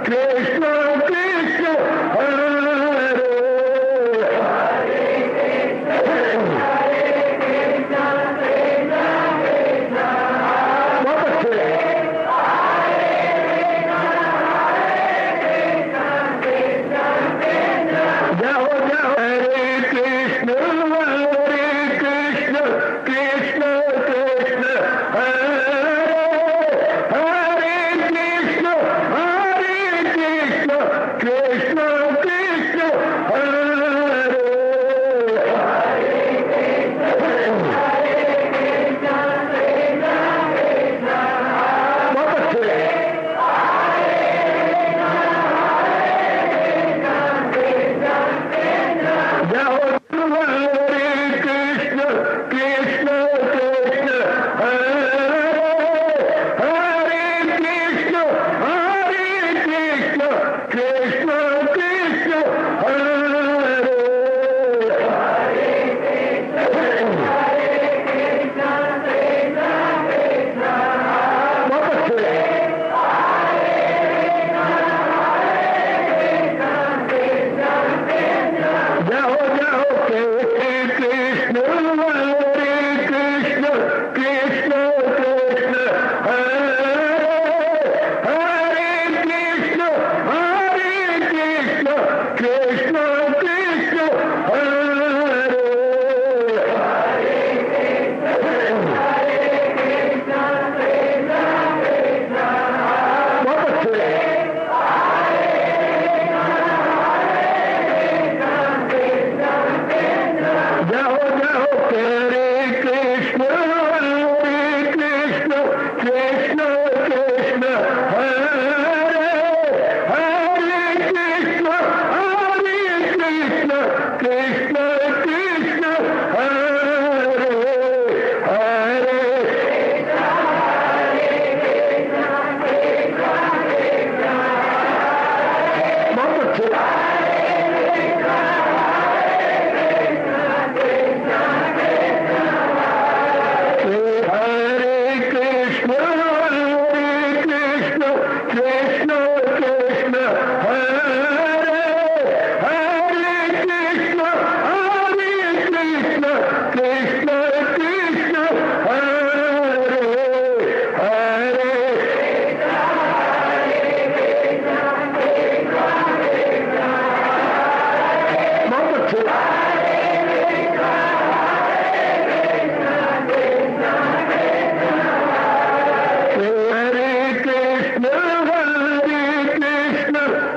कृष्ण कृष्ण हरे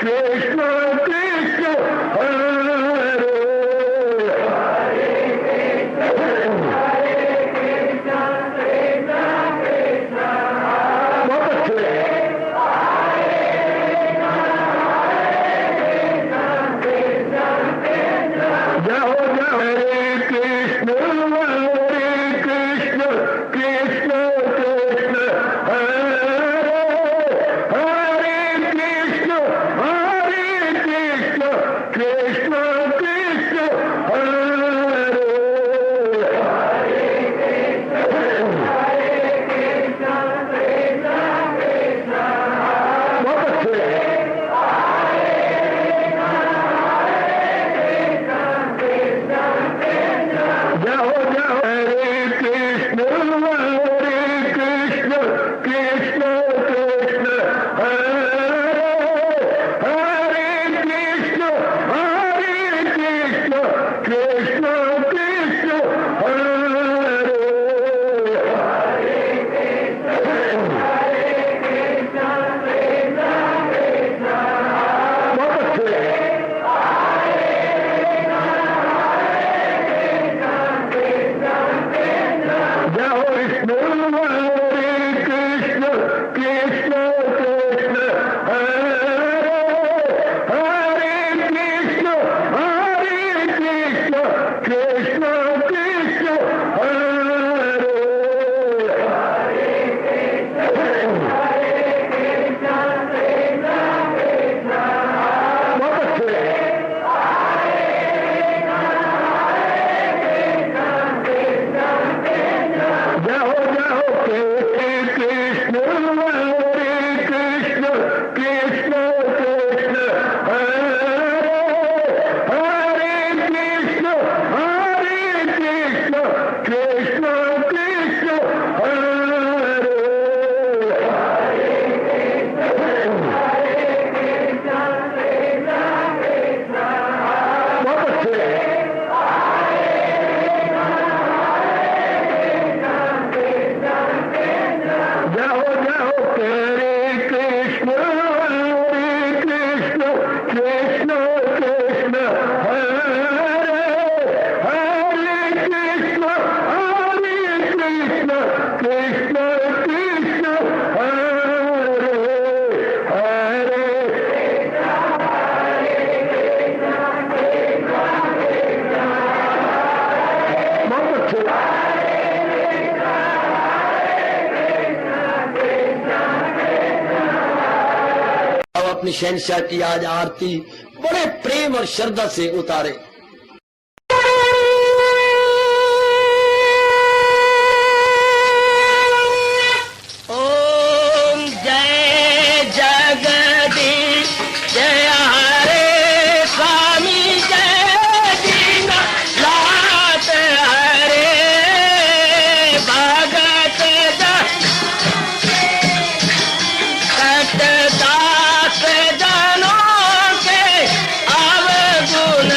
कृष्ण कृष्ण हरे बहुत अच्छे जाओ जाओ हरे कृष्ण कृष्ण कृष्ण कृष्ण हरे हरे कृष्ण कृष्ण कृष्ण हरे बहुत अच्छे जाओ जाओ हरे कृष्ण कृष्ण कृष्ण कृष्ण हरे हरे कृष्ण कृष्ण कृष्ण हरे बहुत अच्छे जाओ विष्णु हरे कृष्ण कृष्ण कृष्ण हरे हरे कृष्ण कृष्ण कृष्ण हरे बहुत अच्छे जाओ जाओ कृष्ण हरे कृष्ण कृष्ण कृष्ण हरे हरे कृष्ण कृष्ण कृष्ण हरे बहुत अच्छे जाओ जाओ हरे कृष्ण कृष्ण कृष्ण हरे हरे कृष्ण कृष्ण हरे हरे बहुत अच्छे अब अपनी शहनशाह की आज आरती बड़े प्रेम और श्रद्धा से उतारे। ओम जय जगदीश जय हरे स्वामी जय दीना लात हरे भगत दास जनों के अवगुण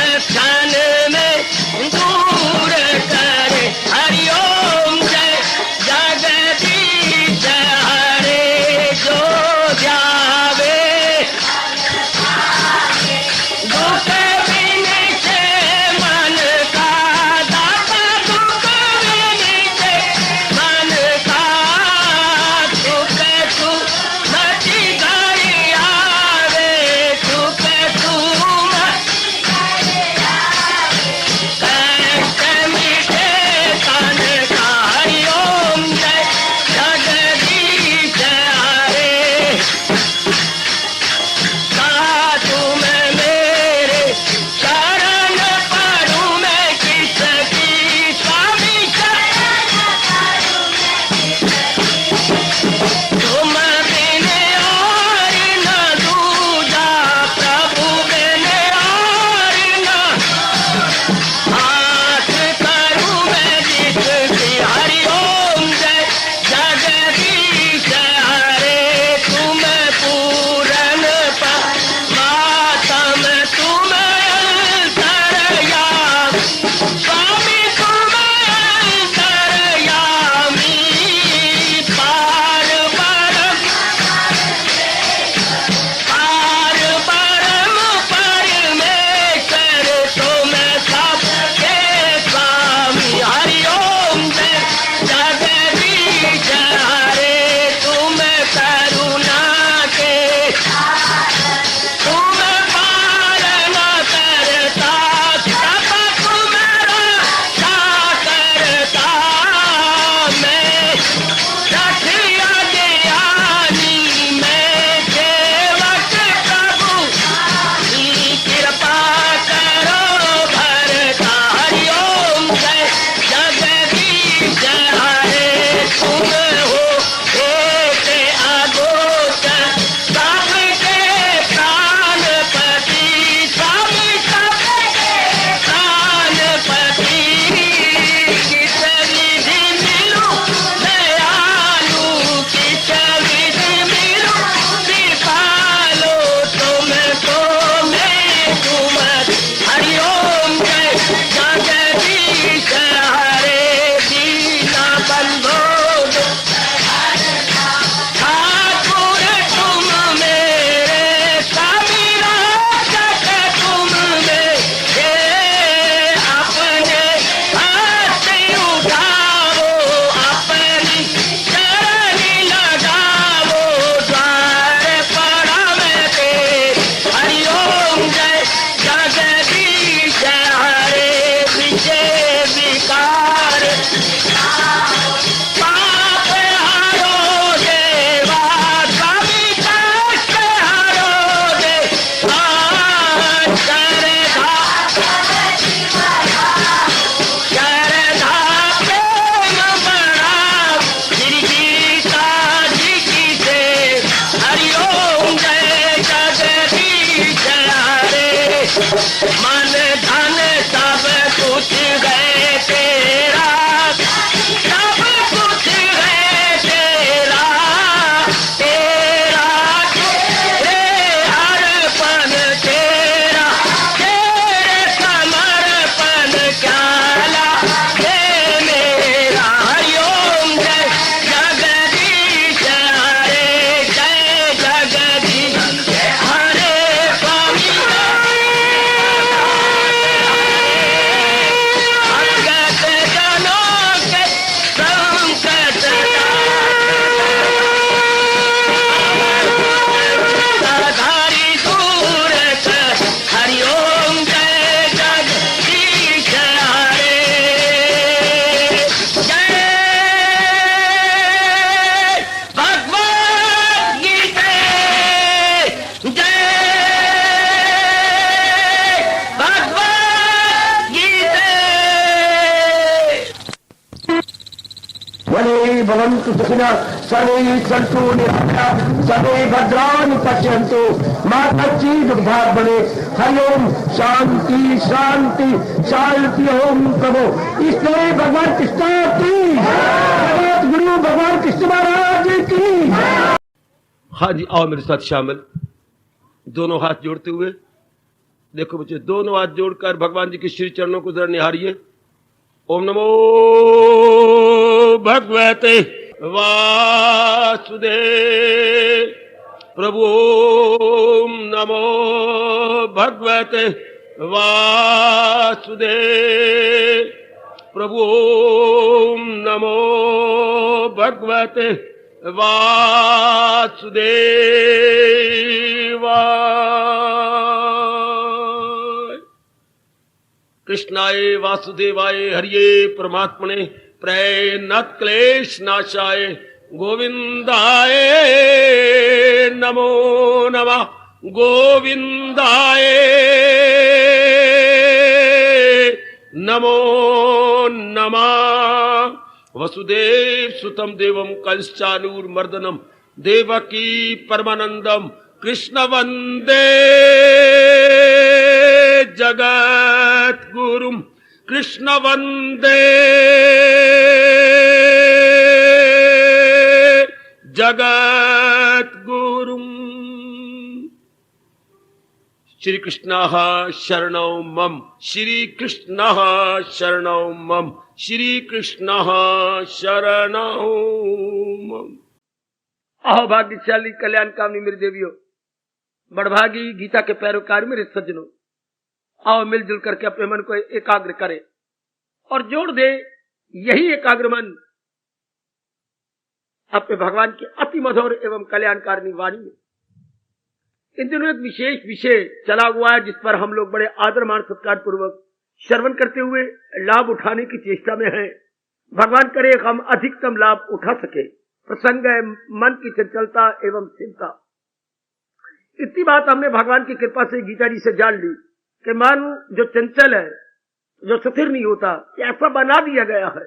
भवन्तु सुखिनः सर्वे सन्तु निरामयाः सर्वे भद्राणि पश्यन्तु मा कश्चित् दुर्भाग्यं भवेत्। हरि ओम शांति शांति शांति। ओम प्रभु इसलिए भगवान कृष्ण की जगत गुरु भगवान कृष्ण महाराज की। हाँ जी, आओ मेरे साथ शामिल, दोनों हाथ जोड़ते हुए। देखो बच्चे, दोनों हाथ जोड़कर भगवान जी के श्री चरणों को जरा निहारिए। ओम नमो भगवते वासुदेव प्रभु। ओम नमो भगवते वासुदेव प्रभु। ओम नमो भगवते वासुदेवाय। कृष्णाय वासुदेवाय हरिये परमात्मने प्रणत क्लेश नाशाय गोविंदाय नमो नमः। गोविंदाय नमो नमः। वसुदेव सुतम देवम कंसचानूरमर्दनम देवकी परमानंदम कृष्ण वंदे जगत गुरुम। कृष्ण वंदे जगत गुरुम। श्री कृष्ण शरणौ मम। श्री कृष्ण शरणौ मम। श्री कृष्ण शरणौ मम। अहो भाग्यशाली कल्याण कामनी मेरी देवियों, बड़भागी गीता के पैरोकार मेरे सज्जनों, आओ मिलजुल करके अपने मन को एकाग्र करें और जोड़ दे यही एकाग्र मन अपने भगवान की अति मधुर एवं कल्याणकारिणी वाणी में। इन दिनों एक विशेष विषय चला हुआ है जिस पर हम लोग बड़े आदर मान सत्कार पूर्वक श्रवण करते हुए लाभ उठाने की चेष्टा में हैं। भगवान करे हम अधिकतम लाभ उठा सके। प्रसंग है मन की चंचलता एवं चिंता। इतनी बात हमने भगवान की कृपा से गीता जी से जान ली कि मन जो चंचल है, जो स्थिर नहीं होता, ऐसा बना दिया गया है।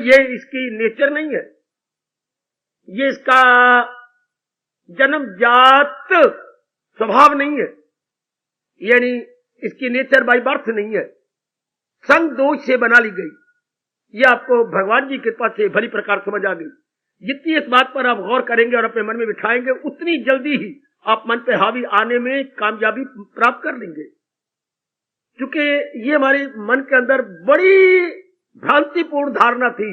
ये इसकी नेचर नहीं है, ये इसका जन्मजात स्वभाव नहीं है, यानी इसकी नेचर बाय बर्थ नहीं है, संग दोष से बना ली गई। ये आपको भगवान जी की कृपा से भली प्रकार समझ आ गई। जितनी इस बात पर आप गौर करेंगे और अपने मन में बिठाएंगे, उतनी जल्दी ही आप मन पे हावी आने में कामयाबी प्राप्त कर लेंगे। क्योंकि ये हमारे मन के अंदर बड़ी भ्रांतिपूर्ण धारणा थी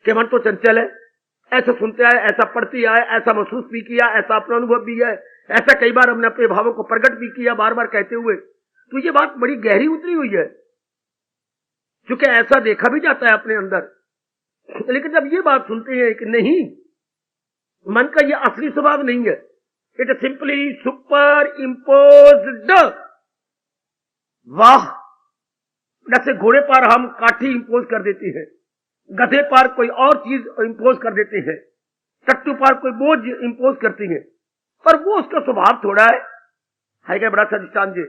कि मन तो चंचल है, ऐसा सुनते आए, ऐसा पढ़ते आए, ऐसा महसूस भी किया, ऐसा अपना अनुभव भी है, ऐसा कई बार हमने अपने भावों को प्रकट भी किया बार बार कहते हुए। तो ये बात बड़ी गहरी उतरी हुई है, क्योंकि ऐसा देखा भी जाता है अपने अंदर। लेकिन जब ये बात सुनते हैं कि नहीं, मन का ये असली स्वभाव नहीं है, it is simply super imposed. वाह, जैसे घोड़े पर हम काठी इंपोज कर देते हैं, गधे पर कोई और चीज इंपोज कर देते हैं, टट्टू पर कोई बोझ इंपोज करते हैं, पर वो उसका स्वभाव थोड़ा है क्या? बड़ा सा दृष्टांत जी,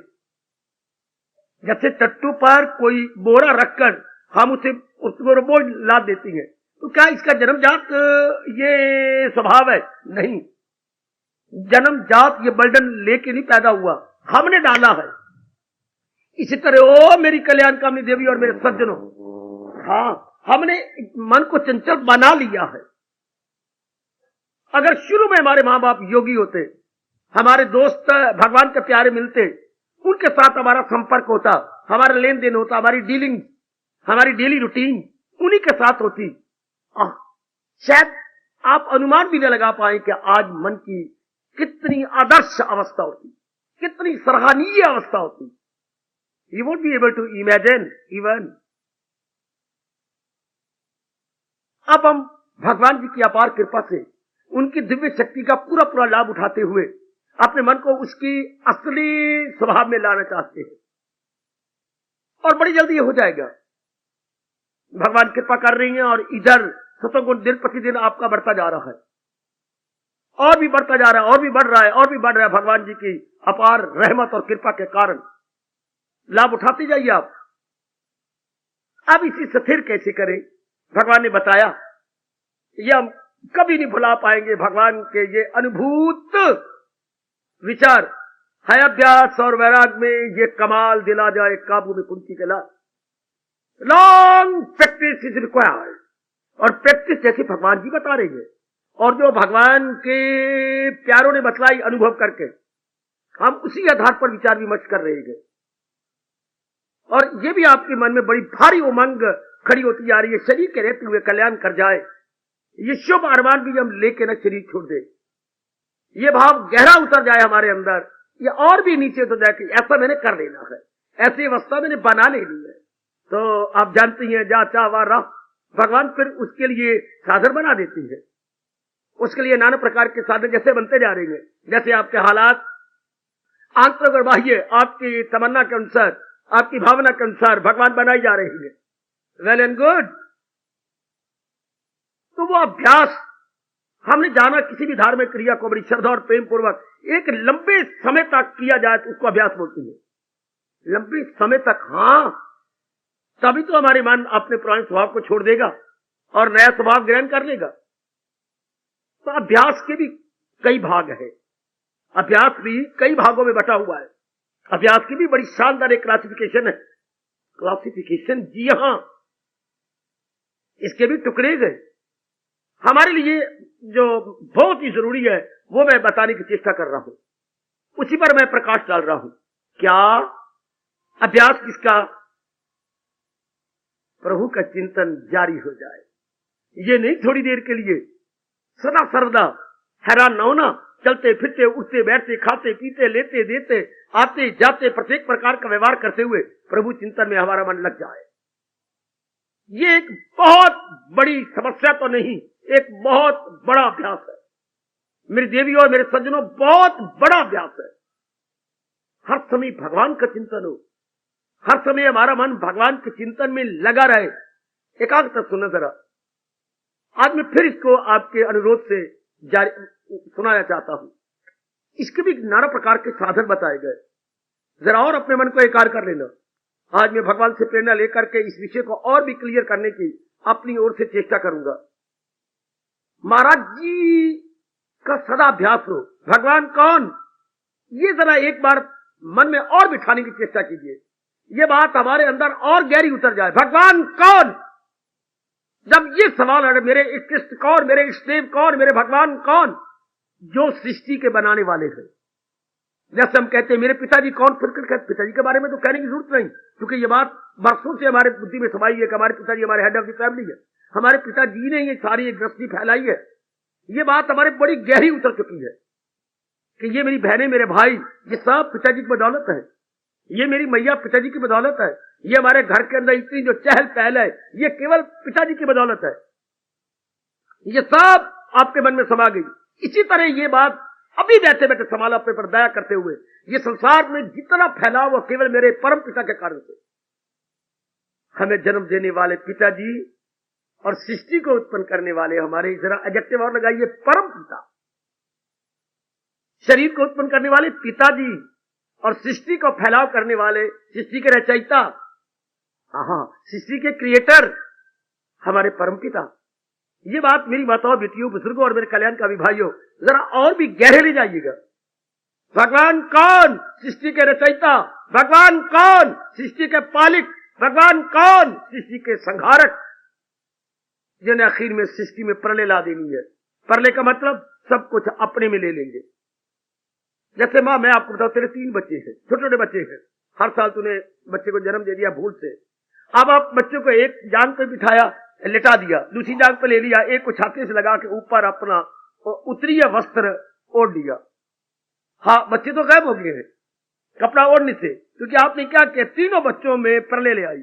जैसे टट्टू पर कोई बोरा रखकर हम उसे उसको बोझ लाद देती हैं, तो क्या इसका जन्मजात ये स्वभाव है? नहीं, जन्मजात ये बर्डन लेके नहीं पैदा हुआ, हमने डाला है। इसी तरह ओ मेरी कल्याण कामनी देवी और मेरे सज्जनों, हाँ, हमने मन को चंचल बना लिया है। अगर शुरू में हमारे माँ बाप योगी होते, हमारे दोस्त भगवान के प्यारे मिलते, उनके साथ हमारा संपर्क होता, हमारा लेन देन होता, हमारी डीलिंग, हमारी डेली रूटीन उन्हीं के साथ होती, शायद आप अनुमान भी न लगा पाए कि आज मन की कितनी आदर्श अवस्था होती, कितनी सराहनीय अवस्था होती। You won't be able to imagine even। अब हम भगवान जी की अपार कृपा से उनकी दिव्य शक्ति का पूरा पूरा लाभ उठाते हुए अपने मन को उसकी असली स्वभाव में लाना चाहते हैं, और बड़ी जल्दी ये हो जाएगा। भगवान कृपा कर रही हैं और इधर सतोगुण दिन प्रतिदिन आपका बढ़ता जा रहा है, और भी बढ़ता जा रहा है, और भी बढ़ रहा है, और भी बढ़ रहा है। भगवान जी की अपार रहमत और कृपा के कारण लाभ उठाते जाइए आप। अब इसी स्थिर कैसे करें? भगवान ने बताया ये हम कभी नहीं भुला पाएंगे भगवान के ये अनुभूत विचार। है अभ्यास और वैराग में ये कमाल दिला जाए काबू में कुंती के लाल। लॉन्ग प्रैक्टिस इज रिक्वायर्ड, और प्रैक्टिस जैसे भगवान जी बता रहे हैं और जो भगवान के प्यारों ने बतलाई अनुभव करके, हम उसी आधार पर विचार विमर्श कर रहे हैं। और ये भी आपके मन में बड़ी भारी उमंग खड़ी होती जा रही है, शरीर के रहते हुए कल्याण कर जाए, ये शुभ अरमान भी हम लेके न शरीर छोड़ दे, ये भाव गहरा उतर जाए हमारे अंदर, ये और भी नीचे तो जाके ऐसा मैंने कर लेना है, ऐसी अवस्था मैंने बना लेनी है। तो आप जानती हैं जा चाह वा राह, भगवान फिर उसके लिए साधन बना देती है, उसके लिए नाना प्रकार के साधन जैसे बनते जा रहे हैं, जैसे आपके हालात आंतरिक और बाह्य आपकी तमन्ना के अनुसार, आपकी भावना के अनुसार भगवान बनाई जा रही है। Well and good. तो वो अभ्यास हमने जाना, किसी भी धार्मिक क्रिया को बड़ी श्रद्धा और प्रेम पूर्वक एक लंबे समय तक किया जाए तो उसको अभ्यास बोलती है। लंबे समय तक, हाँ, तभी तो हमारे मन अपने पुराने स्वभाव को छोड़ देगा और नया स्वभाव ग्रहण कर लेगा। तो अभ्यास के भी कई भाग है, अभ्यास भी कई भागों में बटा हुआ है। अभ्यास की भी बड़ी शानदार एक क्लासिफिकेशन है। क्लासिफिकेशन, जी हां, इसके भी टुकड़े गए। हमारे लिए जो बहुत ही जरूरी है वो मैं बताने की चेष्टा कर रहा हूं, उसी पर मैं प्रकाश डाल रहा हूं। क्या अभ्यास किसका? प्रभु का चिंतन जारी हो जाए, ये नहीं थोड़ी देर के लिए, सदा सर्वदा हैरान न होना, चलते फिरते उठते बैठते खाते पीते लेते देते आते जाते प्रत्येक प्रकार का व्यवहार करते हुए प्रभु चिंतन में हमारा मन लग जाए। ये एक बहुत बड़ी समस्या तो नहीं, एक बहुत बड़ा अभ्यास है मेरी देवियों और मेरे सज्जनों, बहुत बड़ा अभ्यास है। हर समय भगवान का चिंतन हो, हर समय हमारा मन भगवान के चिंतन में लगा रहे। एकाग्रता सुनना जरा, आज मैं फिर इसको आपके अनुरोध से जारी सुनाना चाहता हूं। इसके भी नाना प्रकार के साधन बताए गए, जरा और अपने मन को एकाग्र कर लेना। आज मैं भगवान से प्रेरणा लेकर के इस विषय को और भी क्लियर करने की अपनी ओर से चेष्टा करूंगा। महाराज जी का सदा अभ्यास हो, भगवान कौन, ये जरा एक बार मन में और बिठाने की चेष्टा कीजिए, ये बात हमारे अंदर और गहरी उतर जाए। भगवान कौन, जब ये सवाल है, मेरे इष्ट कौन, मेरे इष्टदेव कौन, मेरे भगवान कौन, जो सृष्टि के बनाने वाले हैं। जैसे हम कहते हैं मेरे पिताजी कौन, फिर पिताजी के बारे में तो कहने की जरूरत नहीं, क्योंकि ये बात बरसों से हमारे बुद्धि में समाई है कि हमारे पिताजी हमारे हेड ऑफ द फैमिली है, हमारे पिताजी ने ये सारी एक दृष्टि फैलाई है। ये बात हमारे बड़ी गहरी उतर चुकी है कि ये मेरी बहनें, मेरे भाई, ये सब पिताजी की बदौलत है, ये मेरी मैया पिताजी की बदौलत है, ये हमारे घर के अंदर इतनी जो चहल पहल है ये केवल पिताजी की बदौलत है। ये सब आपके मन में समा गई। इसी तरह ये बात अभी बैठे बैठे संभाला अपने पर दया करते हुए, ये संसार में जितना फैलाव वो केवल मेरे परम पिता के कारण से। हमें जन्म देने वाले पिताजी और सृष्टि को उत्पन्न करने वाले हमारे, जरा एडजेक्टिव और लगाइए, परम पिता। शरीर को उत्पन्न करने वाले पिताजी और सृष्टि को फैलाव करने वाले, सृष्टि के रचयिता, हाँ, सृष्टि के क्रिएटर हमारे परम पिता। ये बात मेरी माताओं, बेटियों, बुजुर्गों और मेरे कल्याण का भाइयों जरा और भी गहरे ले जाइएगा। भगवान कौन, सृष्टि के रचयिता, भगवान कौन, सृष्टि के पालिक, भगवान कौन, सृष्टि के संहारक, जिन्हें आखिर में सृष्टि में प्रलय ला देनी है। प्रलय का मतलब सब कुछ अपने में ले लेंगे। जैसे मां, मैं आपको बताऊं, तेरे 3 बच्चे हैं, छोटे छोटे बच्चे हैं, हर साल तूने बच्चे को जन्म दे दिया भूल से। अब आप बच्चे को एक जांग पे बिठाया, लेटा दिया, दूसरी जांग पे ले लिया, एक को छाती से लगा के ऊपर अपना उत्तरीय वस्त्र ओढ़ लिया। हाँ, बच्चे तो गायब हो गए हैं कपड़ा ओढ़ने से, क्योंकि आपने क्या किया, तीनों बच्चों में प्रलय ले आई।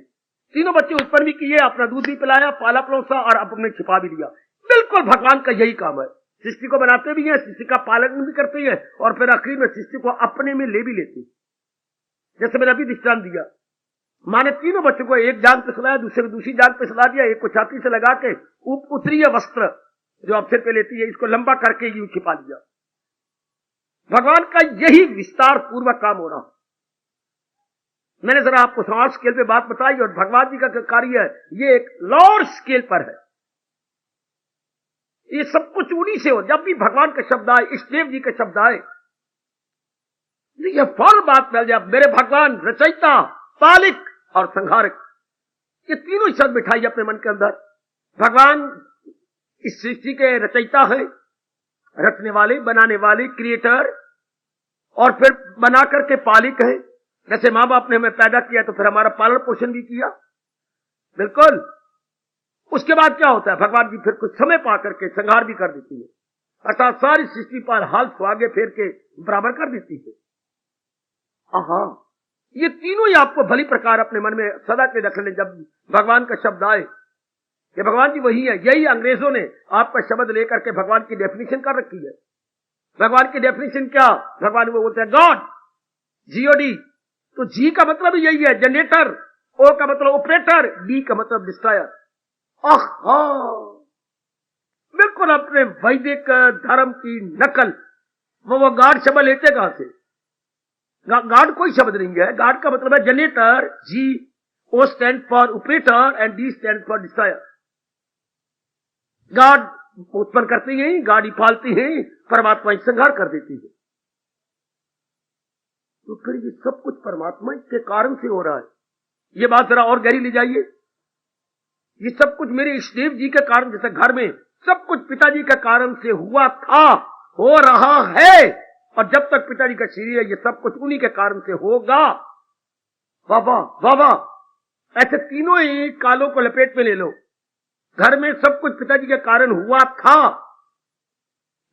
तीनों बच्चे उत्पन्न भी किए, अपना दूध भी पिलाया, पाला पलोसा और अपने छिपा भी लिया। बिल्कुल भगवान का यही काम है। सृष्टि को बनाते भी हैं, सृष्टि का पालन भी करते हैं और फिर आखिर में सृष्टि को अपने में ले भी लेते हैं। जैसे मैंने अभी दृष्टांत दिया, मां ने तीनों बच्चों को एक जांग पे सुलाया, दूसरे को दूसरी जांग पे सुला दिया, एक को छाती से लगा के उत्तरीय वस्त्र जो आप सिर पे लेती है इसको लंबा करके यूं छिपा लिया। भगवान का यही विस्तार पूर्वक काम हो रहा। मैंने जरा आपको स्मॉल स्केल पे बात बताई, और भगवान जी का कार्य ये एक लार्ज स्केल पर है। ये सब कुछ उन्हीं से हो। जब भी भगवान का शब्द आए, इष्टदेव जी का शब्द आए, ये फौरन बात फैल जाए, मेरे भगवान रचयिता, पालिक और संहारक, ये तीनों ही शब्द बिठाइए अपने मन के अंदर। भगवान इस सृष्टि के रचयिता है, रचने वाले, बनाने वाले, क्रिएटर, और फिर बना करके पालिक है। जैसे माँ बाप ने हमें पैदा किया तो फिर हमारा पालन पोषण भी किया, बिल्कुल। उसके बाद क्या होता है, भगवान जी फिर कुछ समय पा करके संहार भी कर देती है, अर्थात सारी सृष्टि पर हाल आगे फेर के बराबर कर देती है। आहा, ये तीनों ही आपको भली प्रकार अपने मन में सदा के रख लें। जब भगवान का शब्द आए कि भगवान जी वही है, यही अंग्रेजों ने आपका शब्द लेकर के भगवान की डेफिनेशन कर रखी है। भगवान की डेफिनेशन क्या, भगवान वो बोलते हैं गॉड, जीओडी। तो जी का मतलब यही है जनरेटर, ओ का मतलब ऑपरेटर, डी का मतलब डिस्ट्रॉयर। बिल्कुल अपने वैदिक धर्म की नकल। वो गॉड शब्द लेते कहां से? गॉड कोई शब्द नहीं है। गॉड का मतलब है generator, G, O stand for operator and D stand for destroyer. God उत्पन्न करती है, गाड़ी पालती है, परमात्मा ही संहार कर देती है। तो फिर ये सब कुछ परमात्मा के कारण से हो रहा है। ये बात जरा और गहरी ले जाइए। ये सब कुछ मेरे इष्टदेव जी के कारण, जैसे घर में सब कुछ पिताजी के कारण से हुआ था, हो रहा है, और जब तक पिताजी का शरीर है ये सब कुछ उन्हीं के कारण से होगा। बाबा बाबा, ऐसे तीनों ही कालों को लपेट में ले लो। घर में सब कुछ पिताजी के कारण हुआ था,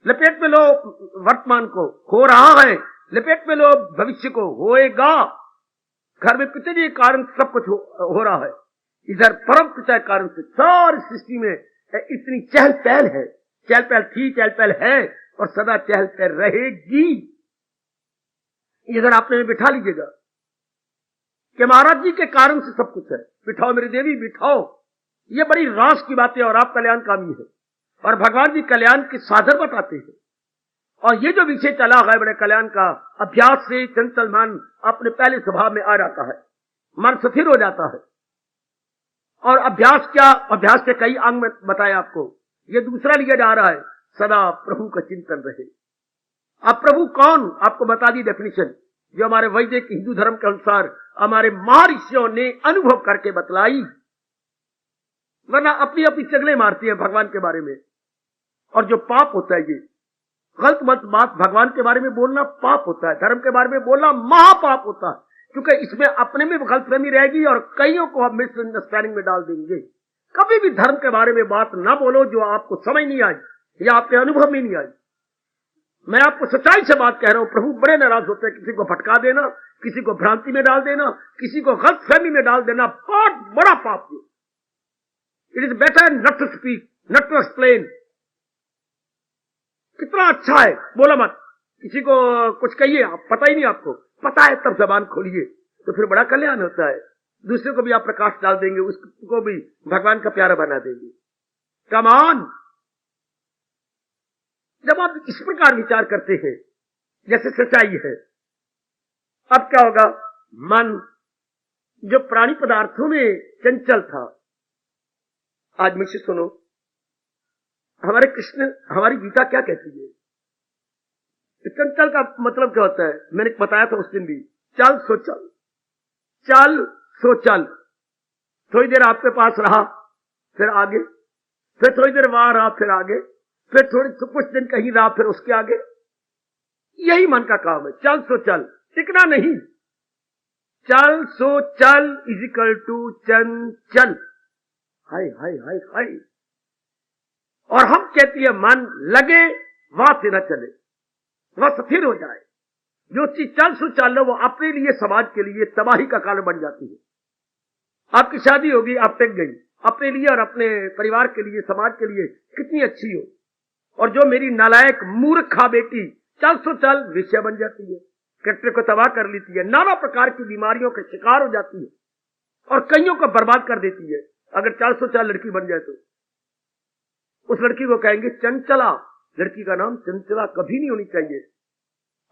लपेट में लो वर्तमान को, हो रहा है, लपेट में लो भविष्य को, होएगा। घर में पिताजी के कारण सब कुछ हो रहा है, इधर परम पिता के कारण से सारी सृष्टि में इतनी चहल पहल है। चहल पहल थी, चहल पहल है, और सदा चहल पहल रहेगी। इधर आपने बिठा लीजिएगा कि महाराज जी के कारण से सब कुछ है। बिठाओ मेरी देवी, बिठाओ। ये बड़ी रास की बातें, और आप कल्याणकामी है, और भगवान जी कल्याण के साधन बताते हैं। और ये जो विषय चला है बड़े कल्याण का, अभ्यास से चंचल मन अपने पहले स्वभाव में आ जाता है, मन स्थिर हो जाता है। और अभ्यास क्या, अभ्यास के कई अंग में बताए आपको। ये दूसरा लिया जा रहा है, सदा प्रभु का चिंतन रहे। अब प्रभु कौन, आपको बता दी डेफिनेशन, जो हमारे वैदिक हिंदू धर्म के अनुसार हमारे महर्षियों ने अनुभव करके बतलाई। वरना अपनी अपनी चगले मारती है भगवान के बारे में। और जो पाप होता है, ये गलत मत बात भगवान के बारे में बोलना पाप होता है, धर्म के बारे में बोलना महापाप होता है, क्योंकि इसमें अपने में गलतफहमी रहेगी और कईयों को आप मिसअंडरस्टैंडिंग में डाल देंगे। कभी भी धर्म के बारे में बात ना बोलो जो आपको समझ नहीं आई या आपके अनुभव में नहीं आई। मैं आपको सच्चाई से बात कह रहा हूं। प्रभु बड़े नाराज होते हैं किसी को भटका देना, किसी को भ्रांति में डाल देना, किसी को गलतफहमी में डाल देना, बहुत बड़ा पाप है। It is better not to speak, not to explain. कितना अच्छा है, बोला मत, किसी को कुछ कहिए, आप पता ही नहीं, आपको पता है तब जबान खोलिए, तो फिर बड़ा कल्याण होता है। दूसरे को भी आप प्रकाश डाल देंगे, उसको भी भगवान का प्यारा बना देंगे। कमान, जब आप इस प्रकार विचार करते हैं जैसे सच्चाई है, अब क्या होगा, मन जो प्राणी पदार्थों में चंचल था, आज मुझसे सुनो, हमारे कृष्ण, हमारी गीता क्या कहती है? चंचल का मतलब क्या होता है? मैंने बताया था उस दिन भी, चल सो चल, चल सो चल। थोड़ी देर आपके पास रहा, फिर आगे, फिर थोड़ी देर वहां रहा, फिर आगे, फिर कुछ दिन कहीं रहा, फिर उसके आगे। यही मन का काम है, चल सो चल, टिकना नहीं। चल सो चल इज इक्वल टू चंचल। हाय हाय हाय हाय। और हम कहती है मन लगे वहां से न चले, वह स्थिर हो जाए। जो चीज चल सो चल लो, वो अपने लिए, समाज के लिए तबाही का कारण बन जाती है। आपकी शादी होगी, आप टिक गई, अपने लिए और अपने परिवार के लिए, समाज के लिए कितनी अच्छी हो, और जो मेरी नालायक मूर्खा बेटी चल सो चल विषय बन जाती है, कट्टे को तबाह कर लेती है, नाना प्रकार की बीमारियों के शिकार हो जाती है, और कईयों को बर्बाद कर देती है। अगर 404 लड़की बन जाए तो उस लड़की को कहेंगे चंचला। लड़की का नाम चंचला कभी नहीं होनी चाहिए।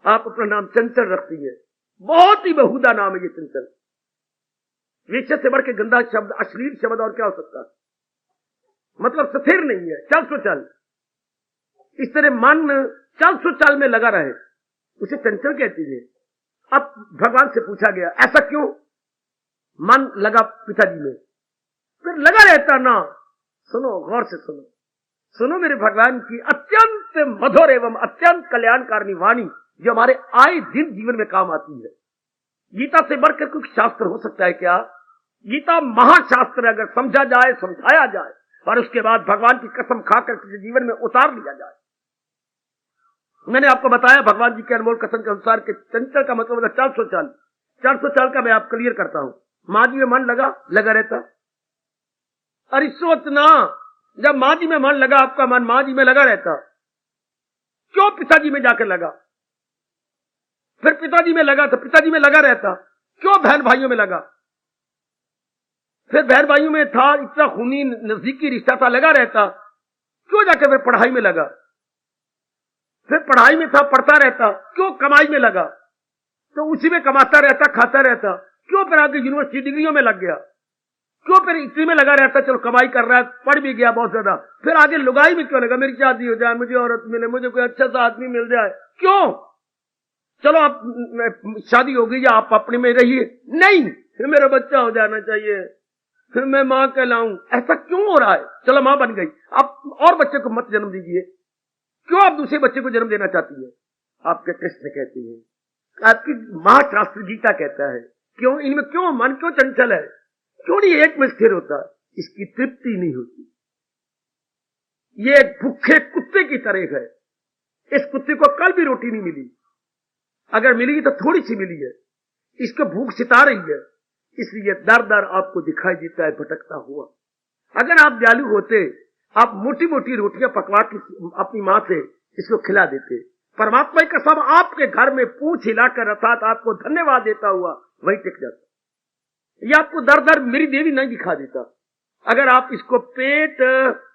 आप अपना नाम चंचल रखती है, बहुत ही बेहुदा नाम है ये चंचल। विषय से बढ़ के गंदा शब्द, अश्लील शब्द और क्या हो सकता है? मतलब स्थिर नहीं है, चल सो चल। इस तरह मन चाल सो चाल में लगा रहे, उसे चंचल कहती है। अब भगवान से पूछा गया ऐसा क्यों मन लगा पिताजी में, फिर लगा रहता ना। सुनो, गौर से सुनो, सुनो मेरे भगवान की अत्यंत मधुर एवं अत्यंत कल्याणकारिणी वाणी, जो हमारे आए दिन जीवन में काम आती है। गीता से बढ़कर कोई शास्त्र हो सकता है क्या? गीता महाशास्त्र, अगर समझा जाए, समझाया जाए और उसके बाद भगवान की कसम खाकर किसी जीवन में उतार लिया जाए। मैंने आपको बताया भगवान जी के अनमोल कथन के अनुसार कि चंचल का मतलब 400 चाल। 400 चाल का मैं आप क्लियर करता हूं। मां जी में मन लगा रहता। अरे सोचना, जब मां जी में मन लगा, आपका मन मां जी में लगा रहता, क्यों पिताजी में जाकर लगा? फिर पिताजी में लगा तो पिताजी में लगा रहता, क्यों बहन भाइयों में लगा? फिर बहन भाइयों में था, इतना खूनी नजदीकी रिश्ता था, लगा रहता, क्यों जाकर फिर पढ़ाई में लगा? फिर पढ़ाई में था, पढ़ता रहता, क्यों कमाई में लगा? तो उसी में कमाता रहता, खाता रहता, क्यों फिर आगे यूनिवर्सिटी डिग्रियों में लग गया? क्यों फिर इसी में लगा रहता, चलो कमाई कर रहा है, पढ़ भी गया बहुत ज्यादा, फिर आगे लुगाई में क्यों लगा? मेरी शादी हो जाए, मुझे औरत मिले, मुझे कोई अच्छा सा आदमी मिल जाए, क्यों? चलो आप शादी हो गई या आप अपने में रहिए, नहीं फिर मेरा बच्चा हो जाना चाहिए, फिर मैं मां कहलाऊं, ऐसा क्यों हो रहा है? चलो मां बन गई, आप और बच्चे को मत जन्म दीजिए, क्यों आप दूसरे बच्चे को जन्म देना चाहती है? आपके कृष्ण कहती है, आपकी महाशास्त्र गीता कहता है, क्यों इनमें क्यों मन क्यों चंचल है, क्यों नहीं एक में स्थिर होता? इसकी तृप्ति नहीं होती। ये एक भूखे कुत्ते की तरह है। इस कुत्ते को कल भी रोटी नहीं मिली, अगर मिली तो थोड़ी सी मिली है, इसको भूख सिता रही है, इसलिए दर दर आपको दिखाई देता है भटकता हुआ। अगर आप दयालु होते, आप मोटी मोटी रोटियां पकवा के अपनी मां से इसको खिला देते, परमात्मा का सब आपके घर में पूंछ हिलाकर अर्थात आपको धन्यवाद देता हुआ वही टिक जाता। यह आपको दर दर मेरी देवी नहीं दिखा देता। अगर आप इसको पेट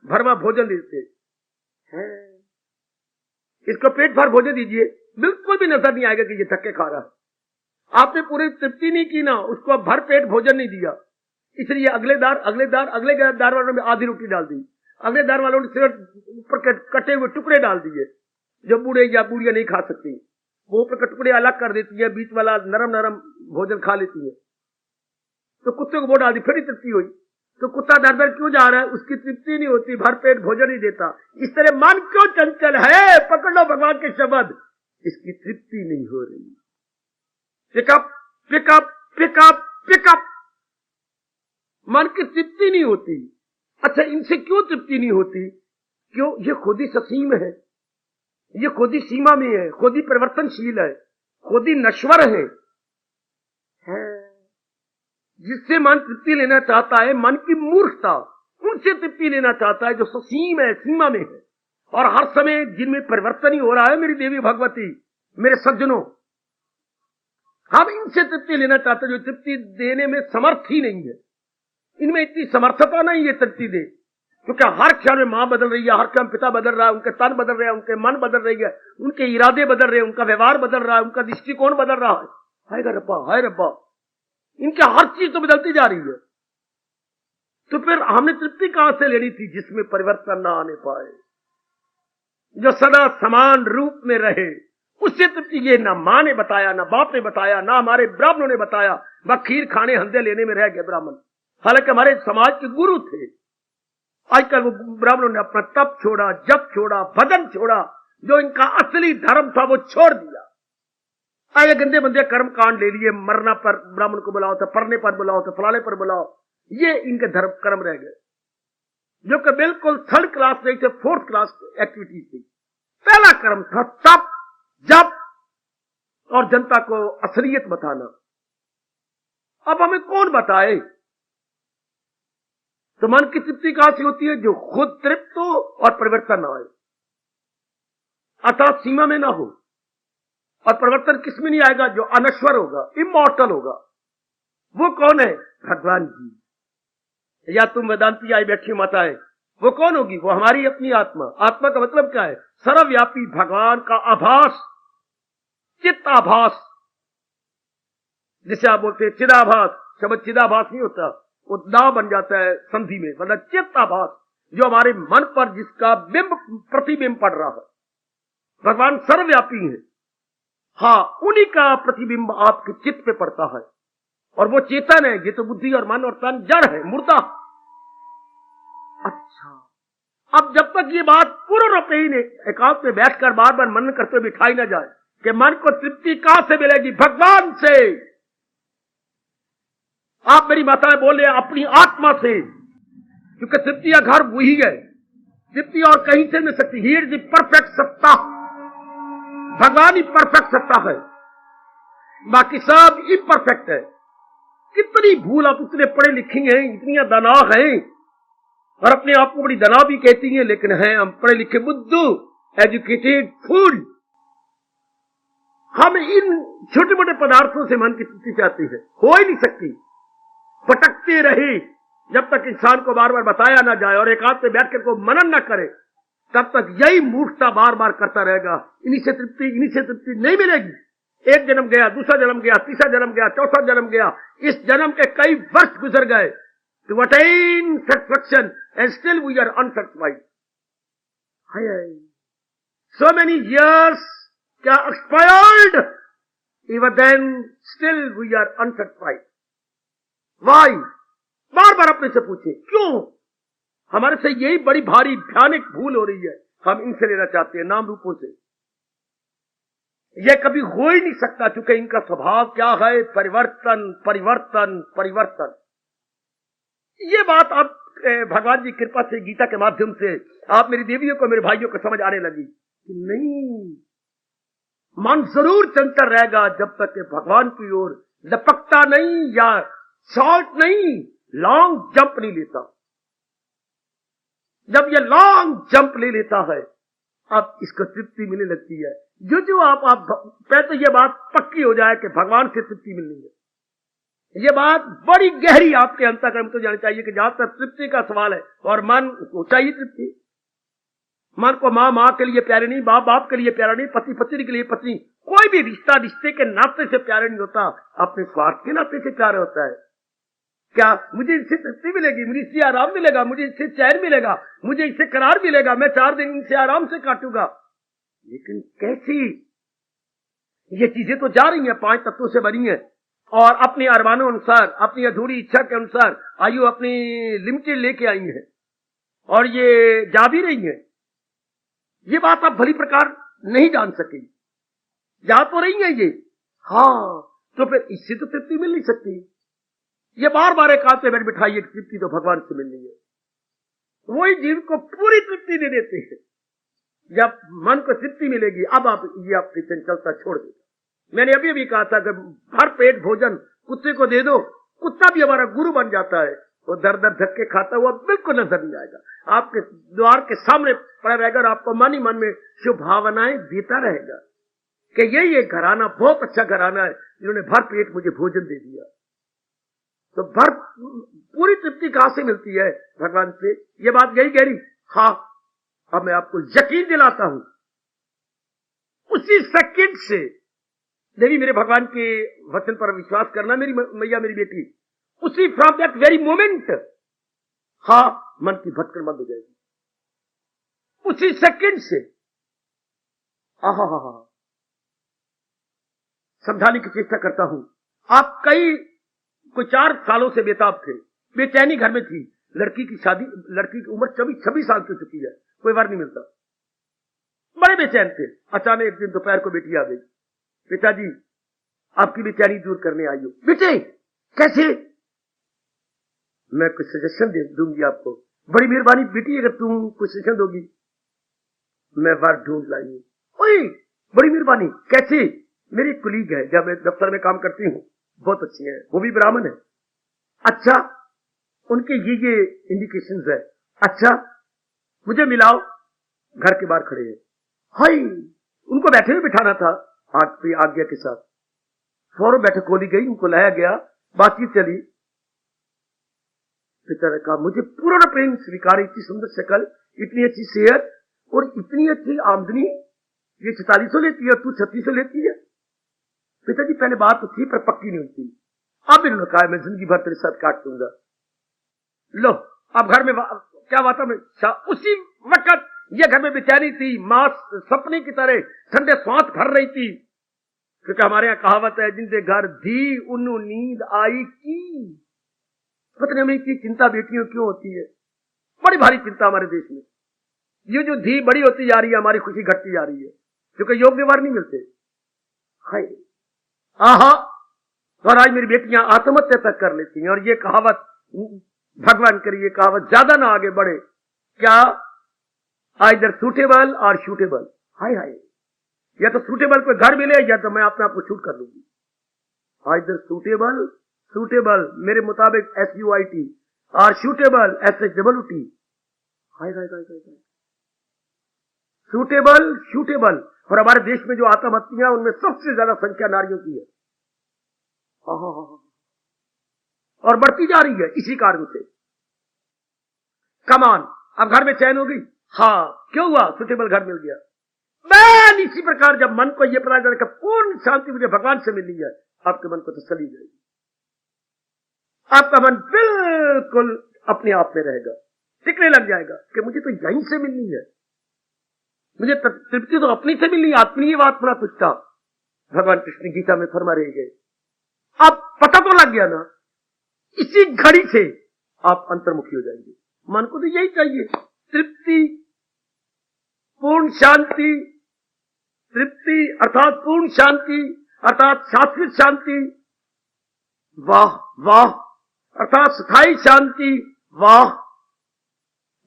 भरवा भोजन देते हैं, इसको पेट भर भोजन दीजिए, बिल्कुल भी नजर नहीं आएगा कि ये धक्के खा रहा है। आपने पूरी तृप्ति नहीं की ना, उसको भर पेट भोजन नहीं दिया, इसलिए अगले दार वालों में आधी रोटी डाल दी, अगले दार वालों ने सिर्फ ऊपर कटे हुए टुकड़े डाल दिए, जो बूढ़े या बूढ़िया नहीं खा सकती, वो ऊपर के टुकड़े अलग कर देती है, बीच वाला नरम नरम भोजन खा लेती है। तो कुत्ते को वो डाल दी, फिर ही तृप्ति हुई। तो कुत्ता दर दर क्यों जा रहा है? उसकी तृप्ति नहीं होती, भर पेट भोजन नहीं देता। इस तरह मन क्यों चंचल है? पकड़ लो भगवान के शब्द, इसकी तृप्ति नहीं हो रही। पिकअप पिकअप पिकअप पिकअप, मन की तृप्ति नहीं होती। अच्छा, इनसे क्यों तृप्ति नहीं होती? क्यों? ये खुद ही ससीम है, ये खुद ही सीमा में है, खुद ही परिवर्तनशील है, खुद ही नश्वर है। जिससे मन तृप्ति लेना चाहता है, मन की मूर्खता उनसे तृप्ति लेना चाहता है जो ससीम है, सीमा में है, और हर समय जिनमें परिवर्तन ही हो रहा है। मेरी देवी भगवती, मेरे सज्जनों, हम इनसे तृप्ति लेना चाहते हैं जो तृप्ति देने में समर्थ ही नहीं है। इनमें इतनी समर्थता नहीं है तृप्ति दे, क्योंकि हर क्षण में मां बदल रही है, हर क्षण पिता बदल रहा है, उनके तन बदल रहे हैं, उनके मन बदल रही है, उनके इरादे बदल रहे हैं, उनका व्यवहार बदल रहा है, उनका दृष्टिकोण बदल रहा है। हाय रब्बा, इनके हर चीज तो बदलती जा रही है। तो फिर हमने तृप्ति कहां से लेनी थी जिसमें परिवर्तन ना आने पाए, जो सदा समान रूप में रहे? उससे तृप्ति ये ना मां ने बताया, ना बाप ने बताया, ना हमारे ब्राह्मणों ने बताया। वह खीर खाने हंदे लेने में रह गए ब्राह्मण, हालांकि हमारे समाज के गुरु थे। आजकल वो ब्राह्मणों ने अपना तप छोड़ा, जप छोड़ा, भजन छोड़ा, जो इनका असली धर्म था वो छोड़ दिया। आए गंदे बंदे कर्म कांड ले लिए, मरना पर ब्राह्मण को बुलाओ, तो पढ़ने पर बुलाओ, तो फलाने पर बुलाओ, ये इनके धर्म कर्म रह गए, जो कि बिल्कुल थर्ड क्लास नहीं थे, फोर्थ क्लास एक्टिविटीज थी। पहला कर्म था तप, जप और जनता को असलियत बताना। अब हमें कौन बताए? तो मन की तृप्ति कहां से होती है? जो खुद तृप्त हो और परिवर्तन ना आए, अर्थात सीमा में ना हो। और परिवर्तन किसमें नहीं आएगा? जो अनश्वर होगा, इमॉर्टल होगा। वो कौन है? भगवान जी। या तुम वेदांती आई बैठी माताएं, वो कौन होगी? वो हमारी अपनी आत्मा। आत्मा का मतलब क्या है? सर्वव्यापी भगवान का आभास, चित्त आभास, जिसे आप बोलते हैं चिदाभास। शब्द चिदाभास नहीं होता, वो दा बन जाता है संधि में, मतलब चित्त आभास। जो हमारे मन पर जिसका बिंब प्रतिबिंब पड़ रहा है। भगवान सर्वव्यापी है। हाँ, उन्हीं का प्रतिबिंब आपके चित्त पे पड़ता है और वो चेतन है। ये तो बुद्धि और मन और तन जड़ है, मुर्दा। अच्छा, अब जब तक ये बात पूर्ण रूप में एकांत में बैठकर बार बार मनन करते हुए बिठाई ना जाए कि मन को तृप्ति कहां से मिलेगी? भगवान से। आप मेरी माताएं बोले अपनी आत्मा से, क्योंकि तृप्ति का घर वही है। तृप्ति और कहीं से नहीं सकती। ही इज द परफेक्ट सत्ता। भगवान ही परफेक्ट सत्ता है, बाकी सब इम्परफेक्ट है। कितनी भूल, आप इतने पढ़े लिखे हैं, इतनी दानाव हैं और अपने आप को बड़ी दानाव भी कहती हैं, लेकिन हैं हम पढ़े लिखे बुद्धू, एजुकेटेड फूल। हम इन छोटे मोटे पदार्थों से मन की तृप्ति चाहते हैं, हो ही नहीं सकती। भटकते रहे जब तक इंसान को बार बार बताया ना जाए और एकांत में बैठ कर को मनन न करे, तब तक यही मूर्खता बार बार करता रहेगा। इन्हीं से तृप्ति नहीं मिलेगी। एक जन्म गया, दूसरा जन्म गया, तीसरा जन्म गया, चौथा जन्म गया। इस जन्म के कई वर्ष गुजर गए to attain satisfaction and still we are unsatisfied. So many years expired, even then still we are unsatisfied. Why? बार बार अपने से पूछे क्यों? हमारे से यही बड़ी भारी भयानक भूल हो रही है। हम इनसे लेना चाहते हैं, नाम रूपों से। यह कभी हो ही नहीं सकता, क्योंकि इनका स्वभाव क्या है? परिवर्तन, परिवर्तन, परिवर्तन। ये बात आप भगवान जी कृपा से गीता के माध्यम से आप मेरी देवियों को, मेरे भाइयों को समझ आने लगी कि नहीं, मन जरूर चंचल रहेगा जब तक भगवान की ओर लपकता नहीं या शॉर्ट नहीं, लॉन्ग जंप नहीं लेता। जब ये लॉन्ग जंप ले लेता है, अब इसको तृप्ति मिलने लगती है। जो आप पहले तो ये बात पक्की हो जाए कि भगवान से तृप्ति मिलनी है। ये बात बड़ी गहरी आपके अंतःकरण में तो जानी चाहिए कि जहां तक तृप्ति का सवाल है, और मन को चाहिए तृप्ति। मन को माँ के लिए प्यारे नहीं, बाप के लिए प्यारा नहीं, पति पत्नी के लिए पत्नी, कोई भी रिश्ता रिश्ते के नाते से प्यारे नहीं होता, अपने स्वार्थ के नाते से प्यारे होता है। क्या मुझे इससे तृप्ति मिलेगी, मुझे इससे आराम मिलेगा, मुझे इससे चैन मिलेगा, मुझे इससे करार मिलेगा, मैं 4 दिन इनसे आराम से काटूंगा। लेकिन कैसी? ये चीजें तो जा रही हैं, 5 तत्वों से बनी है और अपने अरमानों अनुसार, अपनी अधूरी इच्छा के अनुसार आयु अपनी लिमिटेड लेके आई है और ये जा भी रही है। ये बात आप भली प्रकार नहीं जान सके। जा तो रही है ये, हाँ, तो फिर इससे तो तृप्ति मिल नहीं सकती। ये बार बार एक हाथ पे बैठ बिठाइए, तृप्ति तो भगवान से मिलनी है। वही जीव को पूरी तृप्ति दे देते हैं। जब मन को तृप्ति मिलेगी, अब आप ये आपकी चंचलता छोड़ देगा। मैंने अभी कहा था कि भर पेट भोजन कुत्ते को दे दो, कुत्ता भी हमारा गुरु बन जाता है। वो दर दर धक्के खाता हुआ बिल्कुल नजर नहीं आएगा, आपके द्वार के सामने पड़ा रहेगा और आपको मन ही मन में शुभ भावनाएं देता रहेगा कि यही एक घराना बहुत अच्छा घराना है, जिन्होंने भर पेट मुझे भोजन दे दिया। तो भर पूरी तृप्ति कहां से मिलती है? भगवान से। ये बात गई गहरी। हाँ, अब मैं आपको यकीन दिलाता हूं, उसी सेकंड से देवी मेरे भगवान के वचन पर विश्वास करना, मेरी मैया मेरी बेटी, उसी फ्रॉम दैट वेरी मोमेंट, हाँ, मन की भटकन बंद हो जाएगी उसी सेकंड से। आहा, समझाने की चेष्टा करता हूं। आप कोई 4 सालों से बेताब थे, बेचैनी घर में थी। लड़की की उम्र 26 साल की हो चुकी है, कोई वर नहीं मिलता, बड़े बेचैन थे। अचानक एक दिन दोपहर को बेटी आ गई, पिताजी आपकी बेचैनी दूर करने आई हो। बेटे कैसे? मैं कुछ सजेशन दे दूंगी आपको। बड़ी मेहरबानी बेटी, अगर तुम कुछ सजेशन दोगी मैं वर ढूंढ लाऊंगी। ओए बड़ी मेहरबानी। कैसे? मेरी कुलीग है, जब मैं दफ्तर में काम करती हूँ, बहुत अच्छी है, वो भी ब्राह्मण है। अच्छा, उनके ये इंडिकेशंस है। अच्छा, मुझे मिलाओ। घर के बाहर खड़े हैं। हाय, उनको बैठे हुए बिठाना था आज्ञा के साथ। फौरन बैठक खोली गई, उनको लाया गया, बातचीत चली। पिता ने कहा मुझे पूर्ण प्रेम स्वीकार, इतनी सुंदर शक्ल, इतनी अच्छी सेहत और इतनी अच्छी आमदनी, ये 4400 लेती है, तू 3600 लेती है। पिताजी पहले बात तो थी पर पक्की नहीं होती। अब इन्होंने कहा मैं जिंदगी भर तेरे साथ काट दूंगा। लो, अब घर में क्या वातावरण, उसी वक्त ये घर में बेचैनी थी, मां सपने की तरह ठंडे सांस भर रही थी, क्योंकि हमारे यहाँ कहावत है, जिनके घर धी उन्नु नींद आई की। पता नहीं की चिंता बेटियों क्यों होती है, बड़ी भारी चिंता हमारे देश में। ये जो धी बड़ी होती जा रही है, हमारी खुशी घटती जा रही है, क्योंकि योग्य वर नहीं मिलते। हाय आहा, और आज मेरी बेटियां आत्महत्या तक कर लेती हैं, और ये कहावत भगवान करिए कहावत ज्यादा ना आगे बढ़े। क्या आइदर सूटेबल और शूटेबल। हाय हाय, या तो सूटेबल कोई घर मिले या तो मैं अपने आप को शूट कर लूंगी। आइदर सूटेबल, सूटेबल मेरे मुताबिक SUIT और शूटेबल SHWT। हाय हाय हाय हाय, सूटेबल शूटेबल। और हमारे देश में जो आत्महत्या उनमें सबसे ज्यादा संख्या नारियों की है, और बढ़ती जा रही है इसी कारण से। कमान, अब घर में चैन हो गई, हाँ क्यों हुआ, सूटेबल घर मिल गया। मैं इसी प्रकार जब मन को यह पता चला कि पूर्ण शांति मुझे भगवान से मिली है, आपके मन को तसल्ली जाएगी, आपका मन बिल्कुल अपने आप में रहेगा, टिकने लग जाएगा कि मुझे तो यहीं से मिलनी है, मुझे तृप्ति तो अपनी से मिलनी है। अपनी ये बात बड़ा पूछता भगवान कृष्ण गीता में फरमा रहे गए। अब पता तो लग गया ना, इसी घड़ी से आप अंतर्मुखी हो जाएंगे। मन को तो यही चाहिए, तृप्ति, पूर्ण शांति, तृप्ति अर्थात पूर्ण शांति अर्थात शाश्वत शांति, वाह वाह अर्थात स्थायी शांति, वाह।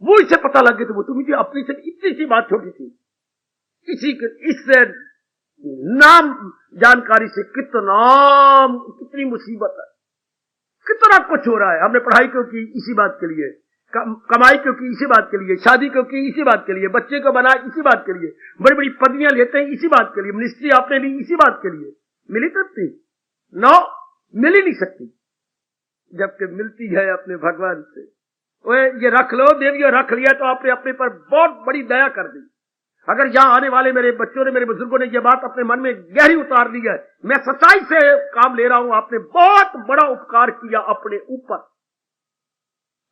वो इसे पता लग गया तो वो तो मुझे अपनी से इतनी सी बात छोटी थी, इस नाम जानकारी से कितनी मुसीबत है, कितना कुछ हो रहा है। हमने पढ़ाई क्यों की, इसी बात के लिए, कमाई क्यों की, इसी बात के लिए, शादी क्यों की, इसी बात के लिए, बच्चे को बनाया इसी बात के लिए, बड़ी बड़ी पदवियां लेते हैं इसी बात के लिए, मिनिस्ट्री आपने ली इसी बात के लिए। मिली तृप्ति? नो, मिल ही नहीं सकती जबकि मिलती है अपने भगवान से। ये रख लो देवियों, रख लिया तो आपने अपने पर बहुत बड़ी दया कर दी। अगर यहां आने वाले मेरे बच्चों ने, मेरे बुजुर्गों ने यह बात अपने मन में गहरी उतार ली है, मैं सच्चाई से काम ले रहा हूं, आपने बहुत बड़ा उपकार किया अपने ऊपर।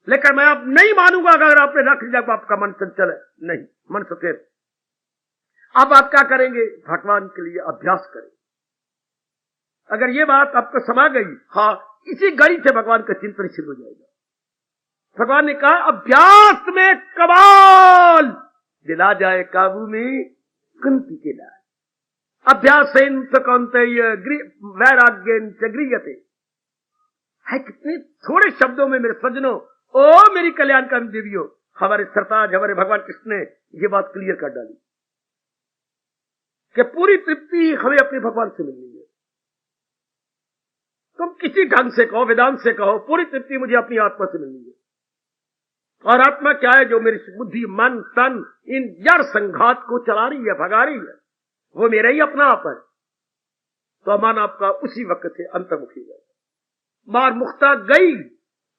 लेकिन मैं अब नहीं मानूंगा अगर आपने रख लिया, आपका मन चंचल है, नहीं, मन सचेत। अब आप क्या करेंगे, भगवान के लिए अभ्यास करें। अगर ये बात आपको समा गई, हाँ, इसी घड़ी से भगवान का चिंतन शुरू हो जाएगा। भगवान ने कहा अभ्यास में कमाल, दिला जाए काबू में कुंती के लाल। अभ्यासेन कौन्तेय वैराग्येन च गृह्यते। है कितने थोड़े शब्दों में मेरे सज्जनों, ओ मेरी कल्याणकारी देवियों, हमारे सरताज हमारे भगवान कृष्ण ने ये बात क्लियर कर डाली कि पूरी तृप्ति हमें अपने भगवान से मिलनी है। तुम किसी ढंग से कहो, वेदांत से कहो, पूरी तृप्ति मुझे अपनी आत्मा से मिलनी है। और आत्मा क्या है? जो मेरी बुद्धि मन तन इन जड़ संघात को चला रही है, भगा रही है, वो मेरा ही अपना आप है। तो मन आपका उसी वक्त से अंतर्मुखी है। मार मुक्ता गई,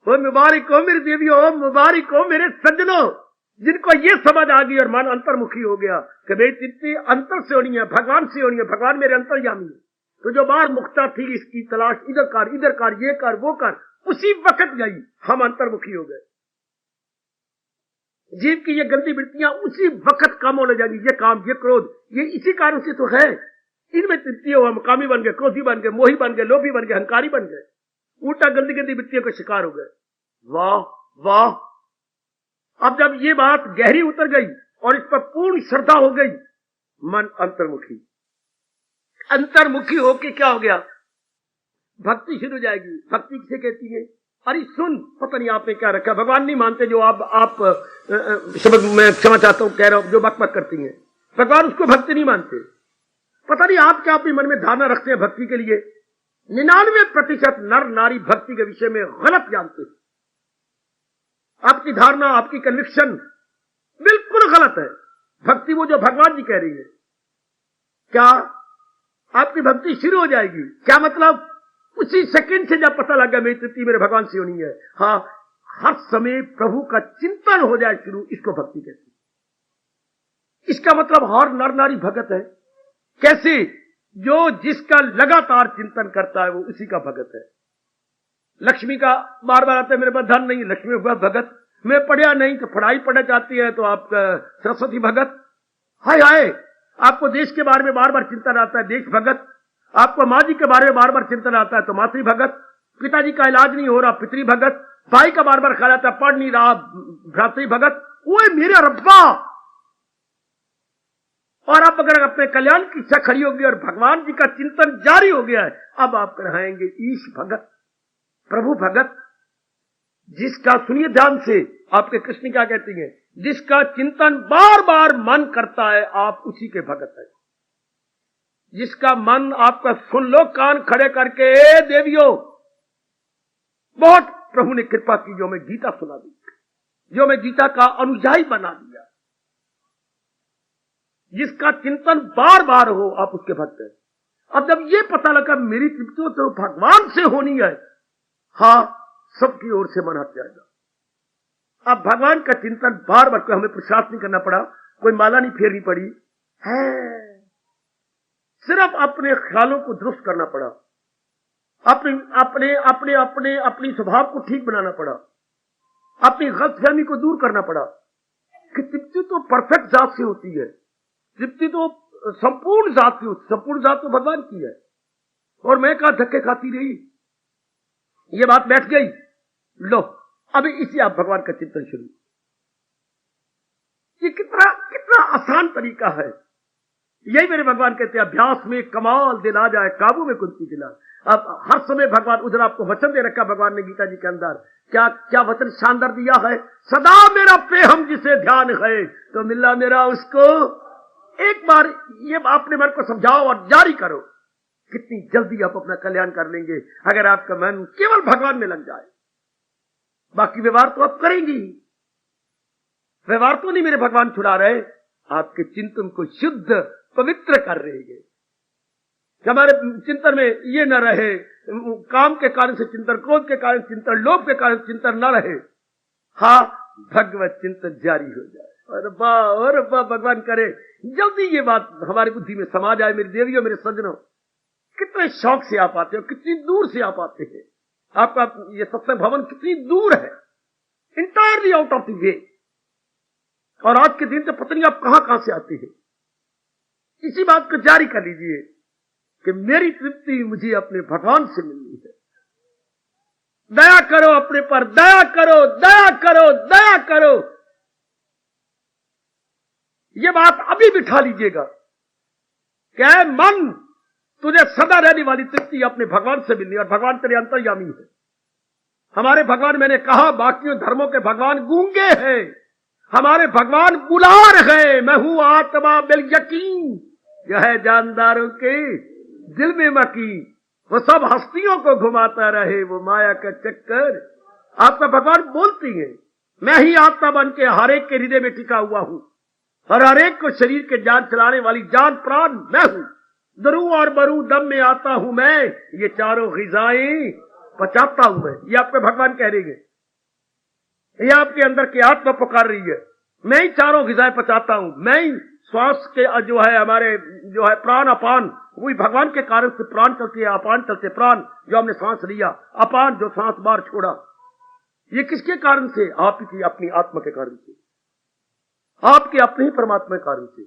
वो मुबारक हो मेरी देवियों, मुबारक हो मेरे सज्जनों, जिनको ये समझ आ गई और मन अंतर्मुखी हो गया कि मेरी तृप्ति अंतर से होनी है, भगवान से होनी है, भगवान मेरे अंतर्यामी है। तो जो बार मुक्ता थी इसकी तलाश, इधर कर, ये कर, वो कर, उसी वक्त गई, हम अंतर्मुखी हो गए। जीव की ये गंदी वृत्तियां उसी वक्त कम होने जाएगी। ये काम, ये क्रोध, ये इसी कारण से तो है। इनमें तृप्ति हो, हम कामी बन गए, क्रोधी बन गए, मोही बन गए, लोभी बन गए, अहंकारी बन गए, उल्टा गंदी गंदी वृत्तियों का शिकार हो गए। वाह वाह। अब जब ये बात गहरी उतर गई और इस पर पूर्ण श्रद्धा हो गई, मन अंतर्मुखी, अंतर्मुखी होके क्या हो गया, भक्ति शुरू हो जाएगी। भक्ति किसे कहती है? अरे सुन, पता नहीं आपने क्या रखा, भगवान नहीं मानते जो आप शब्द मैं क्षमा चाहता हूं कह रहा हूं, जो बकबक करती हैं, भगवान उसको भक्ति नहीं मानते। पता नहीं आप क्या अपने मन में धारणा रखते हैं भक्ति के लिए। 99% नर नारी भक्ति के विषय में गलत जानते हैं। आपकी धारणा, आपकी कन्विक्शन बिल्कुल गलत है। भक्ति वो जो भगवान जी कह रही है, क्या आपकी भक्ति शुरू हो जाएगी? क्या मतलब? उसी सेकंड से जब पता लगा मेरी तृप्ति मेरे भगवान से होनी है, हाँ, हर समय प्रभु का चिंतन हो जाए शुरू, इसको भक्ति कहते हैं। इसका मतलब हर नर नारी भगत है। कैसे? जो जिसका लगातार चिंतन करता है वो उसी का भगत है। लक्ष्मी का बार बार आता है मेरे पास धन नहीं, लक्ष्मी हुआ भगत। मैं पढ़िया नहीं तो पढ़ाई पढ़ना चाहती है तो आप सरस्वती भगत, हाय हाय। आपको देश के बारे में बार बार चिंतन आता है, देश भगत। आपको माँ जी के बारे में बार बार चिंतन आता है तो मातृ भगत। पिताजी का इलाज नहीं हो रहा, पितृ भगत। भाई का बार बार ख्याल आता है, पढ़ नहीं रहा, भ्रातृ भगत। ओए मेरे रब्बा! और अब अगर अपने कल्याण की इच्छा खड़ी होगी और भगवान जी का चिंतन जारी हो गया है, अब आप कहेंगे ईश भगत, प्रभु भगत। जिसका, सुनिए ध्यान से, आपके कृष्ण क्या कहती हैं, जिसका चिंतन बार बार मन करता है आप उसी के भगत है। जिसका मन आपका, सुन लो कान खड़े करके, ए देवियों, बहुत प्रभु ने कृपा की जो मैं गीता सुना दी, जो मैं गीता का अनुयायी बना दिया। जिसका चिंतन बार बार हो आप उसके भक्त हैं। अब जब ये पता लगा मेरी तृप्ति तो भगवान से होनी है, हाँ, सबकी ओर से मन हट जाएगा। अब भगवान का चिंतन बार बार, कोई हमें पुरुषार्थ नहीं करना पड़ा, कोई माला नहीं फेरनी पड़ी है, सिर्फ अपने ख्यालों को दुरुस्त करना पड़ा, अपनी स्वभाव को ठीक बनाना पड़ा, अपनी गलतफहमी को दूर करना पड़ा कि तृप्ति तो परफेक्ट जात से होती है, तृप्ति तो संपूर्ण जात की होती, संपूर्ण जात तो भगवान की है। और मैं कहा धक्के खाती रही, ये बात बैठ गई। लो अभी इसी आप भगवान का चिंतन शुरू। ये कितना आसान तरीका है। यही मेरे भगवान कहते हैं, अभ्यास में कमाल दिला जाए, काबू में कुंती दिला। अब हर समय भगवान, उधर आपको वचन दे रखा भगवान ने गीता जी के अंदर, क्या वचन शानदार दिया है, सदा मेरा प्रेम जिसे ध्यान है तो मिला मेरा उसको। एक बार ये आपने मन को समझाओ और जारी करो, कितनी जल्दी आप अपना कल्याण कर लेंगे अगर आपका मन केवल भगवान में लग जाए। बाकी व्यवहार तो आप करेंगी, व्यवहार तो नहीं मेरे भगवान छुड़ा रहे, आपके चिंतन को शुद्ध पवित्र कर रहे हैं। हमारे चिंतन में ये न रहे, काम के कारण से चिंतन, क्रोध के कारण चिंतन, लोभ के कारण चिंतन न रहे, हाँ, भगवत चिंतन जारी हो जाए। और अब्बा भगवान करे जल्दी ये बात हमारी बुद्धि में समा जाए। मेरी देवियों, मेरे सज्जनों, कितने शौक से आप आते हो, कितनी दूर से आप आते हैं। आपका ये सत्संग भवन कितनी दूर है, entirely out of the way. और आज के दिन से पता नहीं आप कहां से आते हैं। इसी बात को जारी कर लीजिए कि मेरी तृप्ति मुझे अपने भगवान से मिलनी है। दया करो अपने पर, दया करो, दया करो, दया करो। ये बात अभी बिठा लीजिएगा। क्या है मन, तुझे सदा रहने वाली तृप्ति अपने भगवान से मिलनी, और भगवान तेरे अंतर्यामी है। हमारे भगवान, मैंने कहा, बाकियों धर्मों के भगवान गूंगे हैं, हमारे भगवान बुलार है। मैं हूं आत्मा बिल यकीन, यह है जानदारों के दिल में मकी, वो सब हस्तियों को घुमाता रहे वो माया का चक्कर। आपका भगवान बोलती है, मैं ही आत्मा बन के हर एक के हृदय में टिका हुआ हूं, और हर एक को शरीर के जान चलाने वाली जान प्राण मैं हूं। दरू और बरू दम में आता हूं मैं, ये चारों ग़िज़ाएं पचाता हूं मैं। ये आपके भगवान कह रही है, ये आपके अंदर की आत्मा पुकार रही है, मैं ही चारों ग़िज़ाएं पचाता हूं। मैं ही श्वास के जो है हमारे जो है प्राण अपान, वही भगवान के कारण से प्राण चलते हैं, अपान चलते प्राण, जो हमने सांस लिया, अपान जो सांस बाहर छोड़ा, ये किसके कारण से? आपकी अपनी आत्मा के कारण से, आपके अपने ही परमात्मा के कारण से।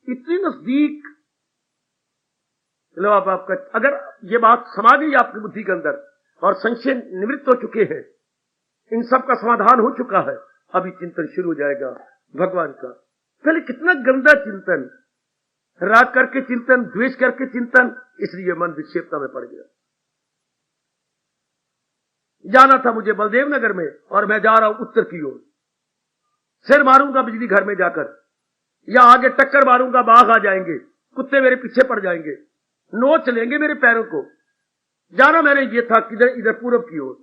इतनी नजदीक चलो। अब आपका अगर ये बात समा गई आपकी बुद्धि के अंदर और संशय निवृत्त हो चुके हैं, इन सब का समाधान हो चुका है, अभी चिंतन शुरू हो जाएगा भगवान का। पहले कितना गंदा चिंतन, राग करके चिंतन, द्वेष करके चिंतन, इसलिए मन विक्षेपता में पड़ गया। जाना था मुझे बलदेव नगर में और मैं जा रहा हूं उत्तर की ओर, सिर मारूंगा बिजली घर में जाकर, या आगे टक्कर मारूंगा, बाघ आ जाएंगे, कुत्ते मेरे पीछे पड़ जाएंगे, नोच लेंगे मेरे पैरों को। जाना मैंने ये था किधर, इधर पूरब की ओर,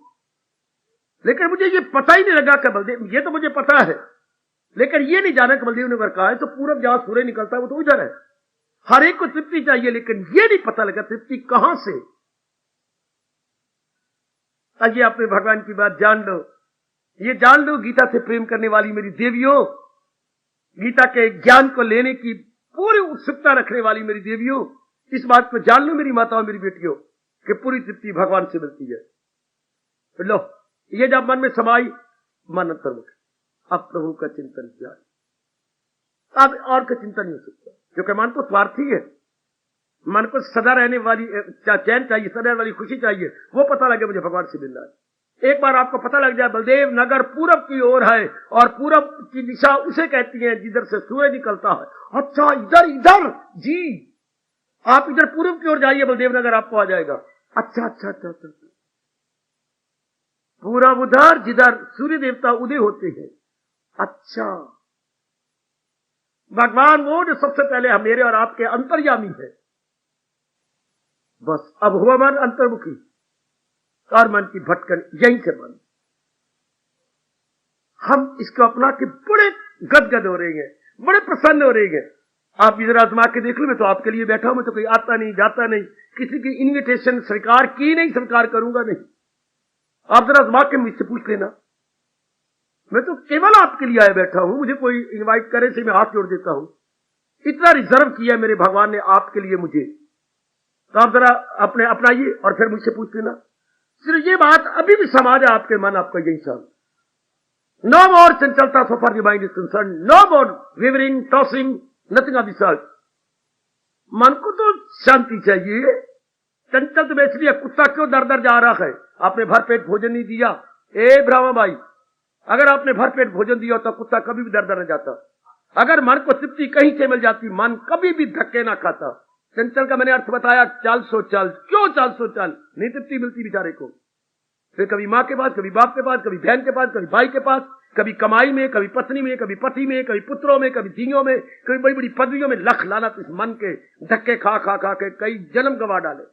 लेकिन मुझे ये पता ही नहीं लगा कि बलदेव, ये तो मुझे पता है, लेकिन ये नहीं जाना कि बलदेव नगर कहा है। तो पूरब जहां सूर्य निकलता है वो तो उधर है। हर एक को तृप्ति चाहिए, लेकिन ये नहीं पता लगा तृप्ति कहां से। आइए अपने भगवान की बात जान लो, ये जान लो, गीता से प्रेम करने वाली मेरी देवियों, गीता के ज्ञान को लेने की पूरी उत्सुकता रखने वाली मेरी देवियों, इस बात को जान लो मेरी माताओं, मेरी बेटियों, कि पूरी तृप्ति भगवान से मिलती है। लो, ये जब मन में समाई, मन अंतर्मुख। अब प्रभु का चिंतन किया, अब और का चिंतन नहीं हो सकता, क्योंकि मन तो स्वार्थी है। मन को सदा रहने वाली चैन चाहिए, सदा रहने वाली खुशी चाहिए। वो पता लगे मुझे भगवान से मिलना है। एक बार आपको पता लग जाए बलदेव नगर पूरब की ओर है और पूरब की दिशा उसे कहती है जिधर से सूर्य निकलता है। अच्छा, इधर इधर जी, आप इधर पूरब की ओर जाइए, बलदेव नगर आपको आ जाएगा। अच्छा अच्छा अच्छा अच्छा, पूरब उधर जिधर सूर्य देवता उदय होते हैं। अच्छा, भगवान वो जो सबसे पहले मेरे और आपके अंतर्यामी है। बस अब हुआ मन अंतर्मुखी और मन की भटकन यहीं से बंद। हम इसको अपना के बड़े गदगद हो रहे हैं, बड़े प्रसन्न हो रहे हैं। आप इधर आजमा के देख लो, मैं तो आपके लिए बैठा हूं, मैं तो कोई आता नहीं जाता नहीं, किसी की इन्विटेशन स्वीकार की नहीं, स्वीकार करूंगा नहीं। आप जरा आजमा के मुझसे पूछ लेना, मैं तो केवल आपके लिए आया बैठा हूं, मुझे कोई इनवाइट करे से मैं हाथ जोड़ देता हूं। इतना रिजर्व किया मेरे भगवान ने आपके लिए मुझे, तो आप जरा अपने अपनाइए और फिर मुझसे पूछ लेना। सिर्फ ये बात अभी भी समाज है आपके मन आपका यही सब। नो मोर चंचलता so for the mind is concern, no more wavering tossing, nothing of the sort. मन को तो शांति चाहिए। चंचल तो इसलिए कुत्ता क्यों दर दर जा रहा है, आपने भरपेट भोजन नहीं दिया। ए ब्राह्मण भाई, अगर आपने भरपेट भोजन दिया तो कुत्ता कभी भी दर दर न जाता। अगर मन को तृप्ति कहीं से मिल जाती, मन कभी भी धक्के ना खाता। चंचल का मैंने अर्थ बताया, चाल सो चाल। क्यों चाल सो चाल? नहीं तृप्ति मिलती बेचारे को। फिर कभी मां के पास, कभी बाप के पास, कभी बहन के पास, कभी भाई के पास, कभी कमाई में, कभी पत्नी में, कभी पति में, कभी पुत्रों में, कभी धीयों में, कभी बड़ी बड़ी पदवियों में। लख लानत इस मन के धक्के खा खा खा के कई जन्म गंवा डाले।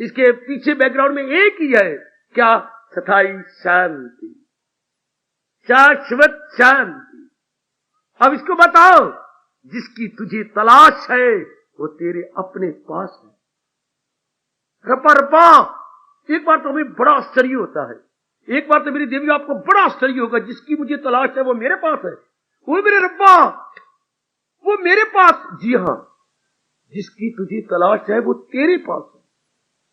इसके पीछे बैकग्राउंड में एक ही है, क्या? स्थायी शांति, शाश्वत शांति। अब इसको बताओ, जिसकी तुझे तलाश है वो तेरे अपने पास है। रपा रपा, एक बार तो हमें बड़ा आश्चर्य होता है, एक बार तो मेरी देवी आपको बड़ा आश्चर्य होगा, जिसकी मुझे तलाश है वो मेरे पास है। वो मेरे रब्बा, वो मेरे पास। जी हां, जिसकी तुझे तलाश है वो तेरे पास है।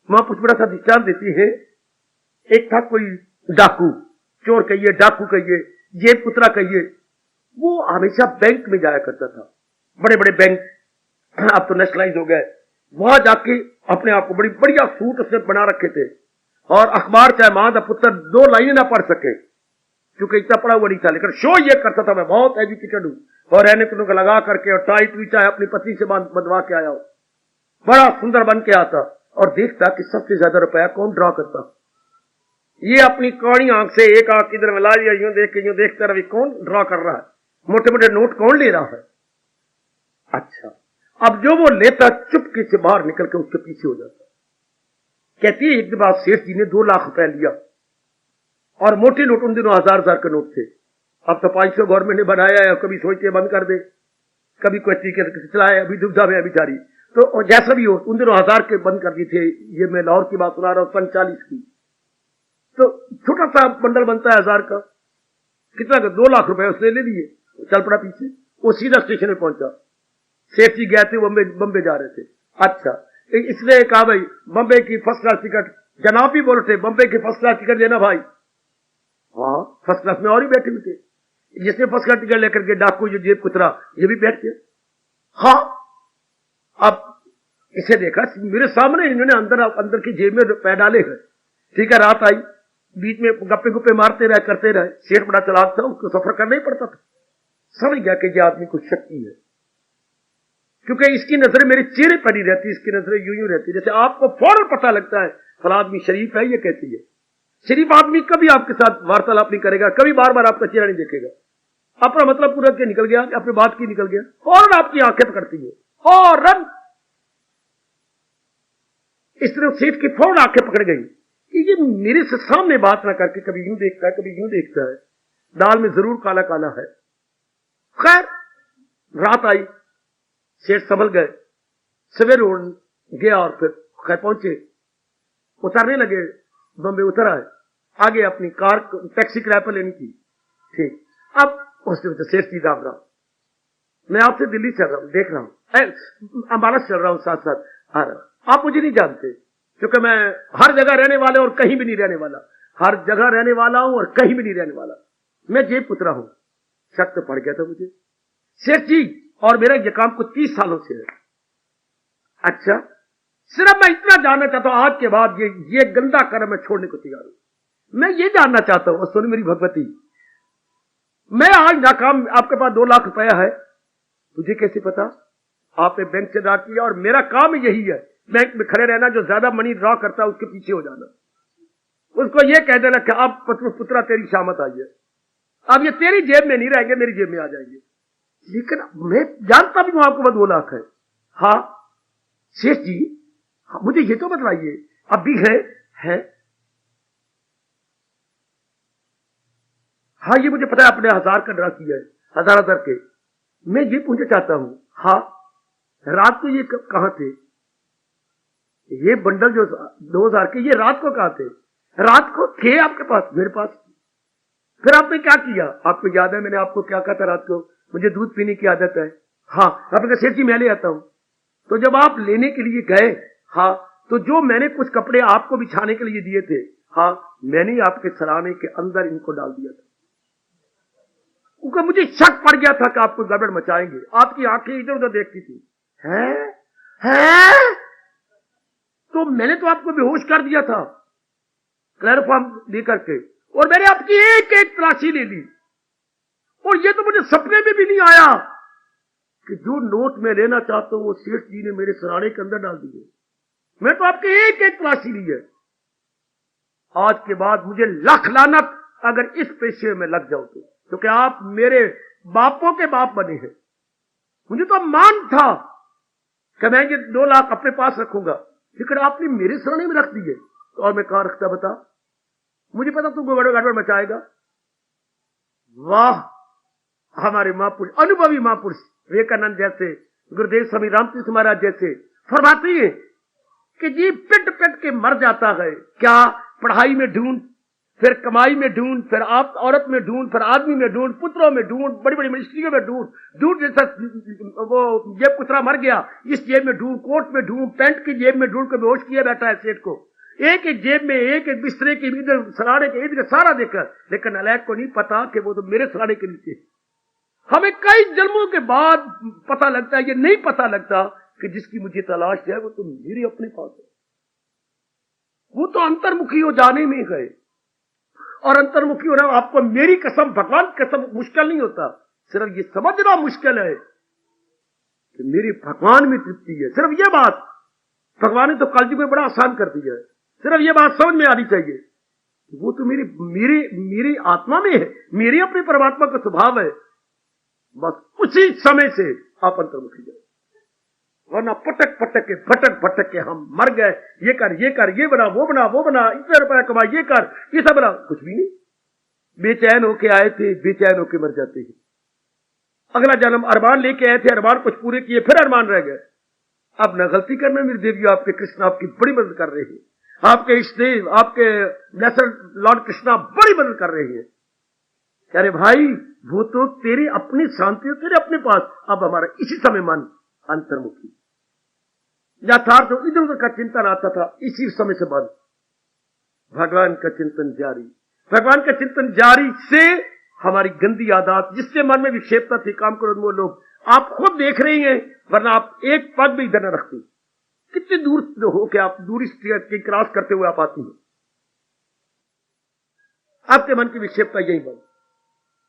वहां कुछ बड़ा सा दृष्टांत देती है। एक था कोई डाकू, चोर कहिए, डाकू कहिए, जेब कुतरा कहिए, वो हमेशा बैंक में जाया करता था। बड़े बड़े बैंक अब तो नेशनलाइज हो गए। वहां जाके अपने आप को बड़ी बढ़िया सूट उसने बना रखे थे, और अखबार चाहे मां का पुत्र 2 लाइनें ना पढ़ सके, क्योंकि इतना पढ़ा हुआ नहीं था, लेकिन शो ये करता था मैं बहुत एजुकेटेड हूं, और रहने को लगा करके और टाई टू चाहे अपनी पत्नी से बंधवा के आया हो, बड़ा सुंदर बन के आता, और देखता कि सबसे ज्यादा रुपया कौन ड्रॉ करता। ये अपनी कौड़ी आंख से एक आंख इधर मिला लिया, यूं देख के यूं देखता रवि कौन ड्रॉ कर रहा है, मोटे मोटे नोट कौन ले रहा है। अच्छा, अब जो वो लेता चुपके से बाहर निकल के उसके पीछे हो जाता। कहती है एक दिन बाद सेठ जी ने 2 लाख रुपए लिया, और मोटे नोट उन दिनों 1000 के नोट थे। अब तो 500 गवर्नमेंट ने बनाया है, कभी सोचते बंद कर दे, कभी कोई तरीके से चलाए, अभी दुविधा में बेचारी। तो जैसा भी हो, उन दिनों 1000 के बंद कर दिए थे। ये मैं लाहौर की बात सुना रहा हूं, 45 की। तो छोटा सा बंडल बनता है 1000 का, कितना का 2 लाख रुपए उसने ले लिए, चल पड़ा पीछे। वो सीधा स्टेशन में पहुंचा। सेठ जी गए थे, बम्बे जा रहे थे। अच्छा, इसने कहा भाई बम्बे की फर्स्ट क्लास टिकट, जनाब भी बोल रहे बम्बे की फर्स्ट क्लास टिकट लेना भाई। हाँ, फर्स्ट क्लास में और ही बैठे हुए थे। जिसने फर्स्ट क्लास टिकट लेकर के डाकू जो जेब कुतरा, ये भी बैठ गया। हाँ, अब इसे देखा मेरे सामने इन्होंने अंदर की जेब में रुपए डाले हैं। ठीक है, रात आई, बीच में गप्पे गुप्पे मारते रहे, करते रहे। सेठ बड़ा चलाक था, उसको सफर करना ही पड़ता था। समझ गया कि ये आदमी कुछ शक्ति है, क्योंकि इसकी नजरें मेरे चेहरे पर ही रहती, इसकी नजरें यूं यूं रहती, जैसे आपको फौरन पता लगता है फला आदमी शरीफ है। ये कहती है शरीफ आदमी कभी आपके साथ वार्तालाप नहीं करेगा, कभी बार बार आपका चेहरा नहीं देखेगा, अपना मतलब पूरा के निकल गया, अपनी बात की निकल गया, फौरन आपकी आंखें पकड़ती है, फौरन। इस तरह सेठ की फौरन आंखें पकड़ गई कि ये मेरे से सामने बात ना करके कभी यूं देखता है, कभी यूं देखता है, दाल में जरूर काला काला है। खैर, रात आई, सेठ संभल गए, सवेरे उड़ गया, और फिर खैर पहुंचे, उतरने लगे, बम्बे उतर आए, आगे अपनी कार टैक्सी किराए पर लेनी थी। ठीक, अब उसने सेठ जी राम राम, मैं आपसे दिल्ली चल रहा हूं, देख रहा हूं, अम्बाला चल रहा हूं, साथ साथ आ रहा हूं। आप मुझे नहीं जानते, क्योंकि मैं हर जगह रहने वाले और कहीं भी नहीं रहने वाला। हर जगह रहने वाला हूं और कहीं भी नहीं रहने वाला। मैं जेब पुतरा हूं। शक तो पड़ गया था मुझे। सेठ जी, और मेरा ये काम कुछ 30 सालों से है। अच्छा, सिर्फ मैं इतना जानना चाहता हूं, आज के बाद ये गंदा कर्म मैं छोड़ने को तैयार हूं। मैं ये जानना चाहता हूं, सुन मेरी भगवती, मैं आज नाकाम, आपके पास 2 लाख रुपया है, तुझे कैसे पता? आपने बैंक से ड्रा किया और मेरा काम यही है, बैंक में खड़े रहना, जो ज्यादा मनी ड्रॉ करता है उसके पीछे हो जाना, उसको ये कह देना कि अब पुत्रा तेरी शामत आई है, अब ये तेरी जेब में नहीं रहेंगे, मेरी जेब में आ जाएंगे। लेकिन मैं जानता भी हूं आपके पास 2 लाख है। हाँ शेष जी, हाँ, मुझे ये तो बतलाइए, अब भी है? हाँ ये मुझे पता है, आपने 1000 का ड्रा किया है, 1000 के। मैं ये पूछना चाहता हूं, हाँ रात को ये कहां थे? ये बंडल जो 2000 के, ये रात को कहां थे? रात को थे आपके पास, मेरे पास। फिर आपने क्या किया? आपको याद है मैंने आपको क्या कहा था रात को? मुझे दूध पीने की आदत है। हाँ, आपने कहा सेठ जी मैं ले आता हूं। तो जब आप लेने के लिए गए, हाँ, तो जो मैंने कुछ कपड़े आपको बिछाने के लिए दिए थे, हाँ, मैंने आपके सराहने के अंदर इनको डाल दिया था, क्योंकि मुझे शक पड़ गया था कि आपको गड़बड़ मचाएंगे। आपकी आंखें इधर उधर देखती थी। हैं? तो मैंने तो आपको बेहोश कर दिया था क्लोरोफॉर्म दे करके, और मैंने आपकी एक एक तलाशी ले ली, और ये तो मुझे सपने में भी नहीं आया कि जो नोट मैं लेना चाहता हूं वो सेठ जी ने मेरे सराहने के अंदर डाल दिए। मैं तो आपकी एक एक तलाशी ली है। आज के बाद मुझे लाख लानत अगर इस पेशे में लग जाओ तो, क्योंकि आप मेरे बापों के बाप बने हैं। मुझे तो मान था कि मैं ये 2 लाख अपने पास रखूंगा, लेकिन आपने मेरे सराहने में रख दिए, तो और मैं कहां रखता बता? मुझे पता तू गड़बड़ मचाएगा। वाह, हमारे महापुरुष, अनुभवी महापुरुष विवेकानंद जैसे, गुरुदेव स्वामी रामकृष्ण महाराज जैसे फरमाते हैं कि जी पिट पिट के मर जाता है, क्या पढ़ाई में ढूंढ, फिर कमाई में ढूंढ, फिर आप औरत में ढूंढ, फिर आदमी में ढूंढ, पुत्रों में ढूंढ, बड़ी बड़ी मिनिस्ट्रियों में ढूंढ जैसा वो जेब पुतरा मर गया, इस जेब में ढूंढ, कोट में ढूंढ, पैंट की जेब में ढूंढ के बेहोश किए बैठा है सेठ को, एक एक जेब में, एक एक बिस्तरे के इधर सराहने के इधर सारा देकर, लेकिन नालायक को नहीं पता कि वो तो मेरे सराहने के नीचे। हमें कई जन्मों के बाद पता लगता है, ये नहीं पता लगता कि जिसकी मुझे तलाश है वो तो मेरे अपने पास है। वो तो अंतर्मुखी हो जाने में गए, और अंतर्मुखी होना आपको मेरी कसम, भगवान की कसम, मुश्किल नहीं होता। सिर्फ ये समझना मुश्किल है कि मेरे भगवान में तृप्ति है। सिर्फ ये बात भगवान ने तो कलयुग में बड़ा आसान कर दिया है। सिर्फ ये बात समझ में आनी चाहिए, वो तो मेरी आत्मा में है, मेरे अपने परमात्मा का स्वभाव है। बस उसी समय से आप अंतर्मुखी जाए, वरना पटक पटक के भटक भटक के हम मर गए। ये कर, ये बना, वो बना, इतने रुपया कमा, ये कर, ये सब बना, कुछ भी नहीं। बेचैन होके आए थे, बेचैन होके मर जाते हैं। अगला जन्म अरमान लेके आए थे, अरमान कुछ पूरे किए, फिर अरमान रह गए। अब न गलती करना मेरे देवी, आपके कृष्ण आपकी बड़ी मदद कर रहे हैं, आपके इष्टदेव, आपके नेशनल लॉर्ड कृष्णा बड़ी मदद कर रहे हैं। अरे भाई, वो तो तेरी अपनी शांति, तेरे अपने पास। अब हमारा इसी समय मन अंतर्मुखी, यथार्थ इधर उधर का चिंतन आता था, इसी समय से बंद, भगवान का चिंतन जारी। भगवान का चिंतन जारी से हमारी गंदी आदत, जिससे मन में विक्षेपता थी, काम क्रोध मोह लोग, आप खुद देख रही हैं, वरना आप एक पग भी इधर न रखती। कितनी दूर हो के आप दूरी की क्रॉस करते हुए आप आती हैं। आपके मन की विक्षेपता यही बंद,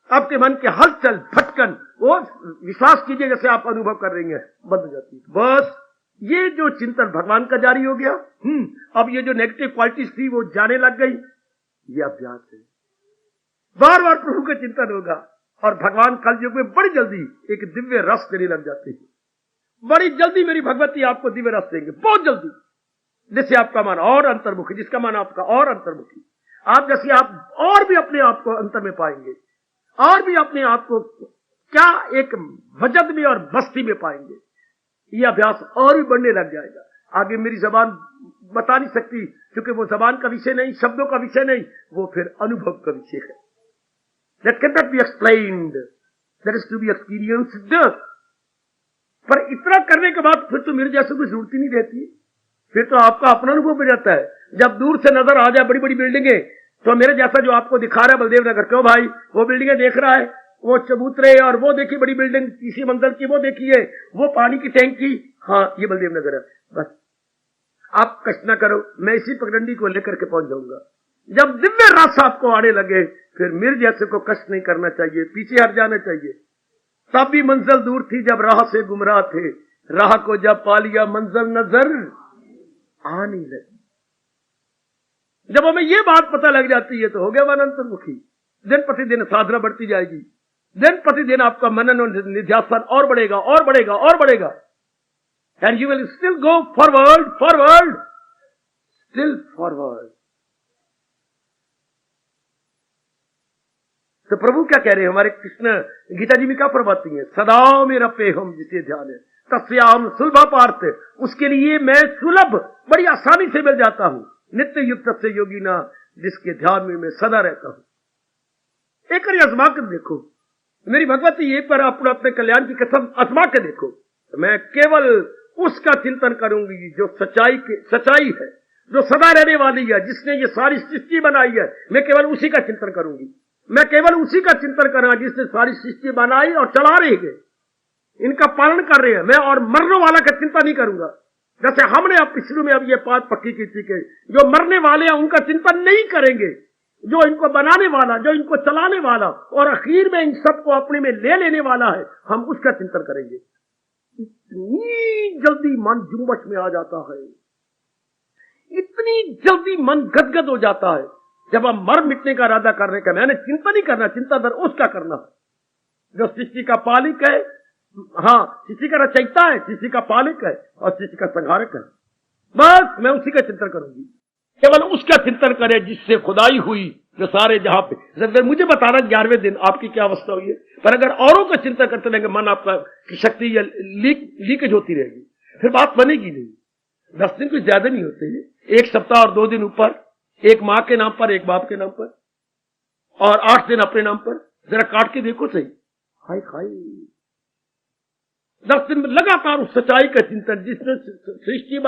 आपके मन के हलचल भटकन, वो विश्वास कीजिए जैसे आप अनुभव कर रही हैं, बंद हो जाती है। बस ये जो चिंतन भगवान का जारी हो गया। अब ये जो नेगेटिव क्वालिटीज थी वो जाने लग गई। ये अभ्यास है, बार बार प्रभु का चिंतन होगा, और भगवान कलयुग में बड़ी जल्दी एक दिव्य रस देने लग जाते हैं। बड़ी जल्दी मेरी भगवती आपको दिव्य रस देंगे, बहुत जल्दी। जिससे आपका मन और अंतर्मुखी, जिसका मन आपका और अंतर्मुखी, आप जैसे आप और भी अपने आप को अंतर में पाएंगे, और भी अपने आप को क्या एक वजद में और मस्ती में पाएंगे। ये अभ्यास और भी बढ़ने लग जाएगा। आगे मेरी जबान बता नहीं सकती, क्योंकि वो जबान का विषय नहीं, शब्दों का विषय नहीं, वो फिर अनुभव का विषय है। That cannot be explained, that is to be experienced। पर इतना करने के बाद फिर तो मेरे जैसे कोई जरूरत ही नहीं रहती, फिर तो आपका अपना अनुभव हो जाता है। जब दूर से नजर आ जाए बड़ी बड़ी बिल्डिंगें, तो मेरे जैसा जो आपको दिखा रहा है बलदेव नगर, क्यों भाई वो बिल्डिंगें देख रहा है, वो चबूतरे और वो देखी बड़ी बिल्डिंग तीसरी मंजिल की, वो देखिए वो पानी की टैंकी, हाँ ये बलदेव नगर है। बस आप कष्ट ना करो, मैं इसी पगडंडी को लेकर के पहुंच जाऊंगा। जब दिव्य रस आपको आने लगे फिर मेरे जैसे को कष्ट नहीं करना चाहिए, पीछे हट जाना चाहिए। तब भी मंजिल दूर थी जब राह से गुमराह थे, राह को जब पा लिया मंजिल नजर आने लगी। जब हमें ये बात पता लग जाती है तो हो गया मन अंतर्मुखी। दिन प्रतिदिन साधना बढ़ती जाएगी, दिन प्रतिदिन आपका मनन और निध्यासन और बढ़ेगा और बढ़ेगा और बढ़ेगा, and you will still go forward forward still forward. तो प्रभु क्या कह रहे हैं, हमारे कृष्ण गीता जी में क्या फरमाती है, सदा मेरा पे हम जिसे ध्यान है तस्याम सुलभ पार्थ, उसके लिए मैं सुलभ बड़ी आसानी से मिल जाता हूं, नित्य युक्त से योगी ना, जिसके ध्यान में मैं सदा रहता हूं। एक बार आजमा कर देखो मेरी भगवती, एक बार अपने अपने कल्याण की कसम आजमा के देखो। मैं केवल उसका चिंतन करूंगी जो सच्चाई है, जो सदा रहने वाली है, जिसने ये सारी सृष्टि बनाई है, मैं केवल उसी का चिंतन करूंगी। मैं केवल उसी का चिंतन कर रहा जिसने सारी सृष्टि बनाई और चला रही है, इनका पालन कर रहे हैं। मैं और मरने वाला का चिंता नहीं करूंगा, जैसे हमने अब पिछले में अब ये बात पक्की की थी कि जो मरने वाले हैं उनका चिंतन नहीं करेंगे, जो इनको बनाने वाला, जो इनको चलाने वाला और आखिर में इन सबको अपने में ले लेने वाला है, हम उसका चिंतन करेंगे। इतनी जल्दी मन जुम्बश में आ जाता है, इतनी जल्दी मन गदगद हो जाता है जब हम मर मिटने का इरादा करने का। मैंने चिंता नहीं करना, चिंता दर उसका करना जो सृष्टि का पालिक है, हाँ सृष्टि का रचयिता है, सृष्टि का पालिक है और सृष्टि का संहारक है। बस मैं उसी का चिंतन करूंगी, केवल उसका चिंतन करें जिससे खुदाई हुई, जो सारे जहां पे। मुझे बता रहा 11वें दिन आपकी क्या अवस्था हुई है, पर अगर औरों का चिंतन करते रहेंगे मन आपका की शक्ति या लीकेज होती रहेगी, फिर बात बनेगी नहीं। 10 दिन कुछ ज्यादा नहीं होते, 1 सप्ताह और 2 दिन ऊपर, एक मां के नाम पर, एक बाप के नाम पर, और 8 दिन अपने नाम पर। जरा काट के देखो सही, हाय हाय 10 दिन में लगातार उस सच्चाई का चिंतन, जिसने सृष्टि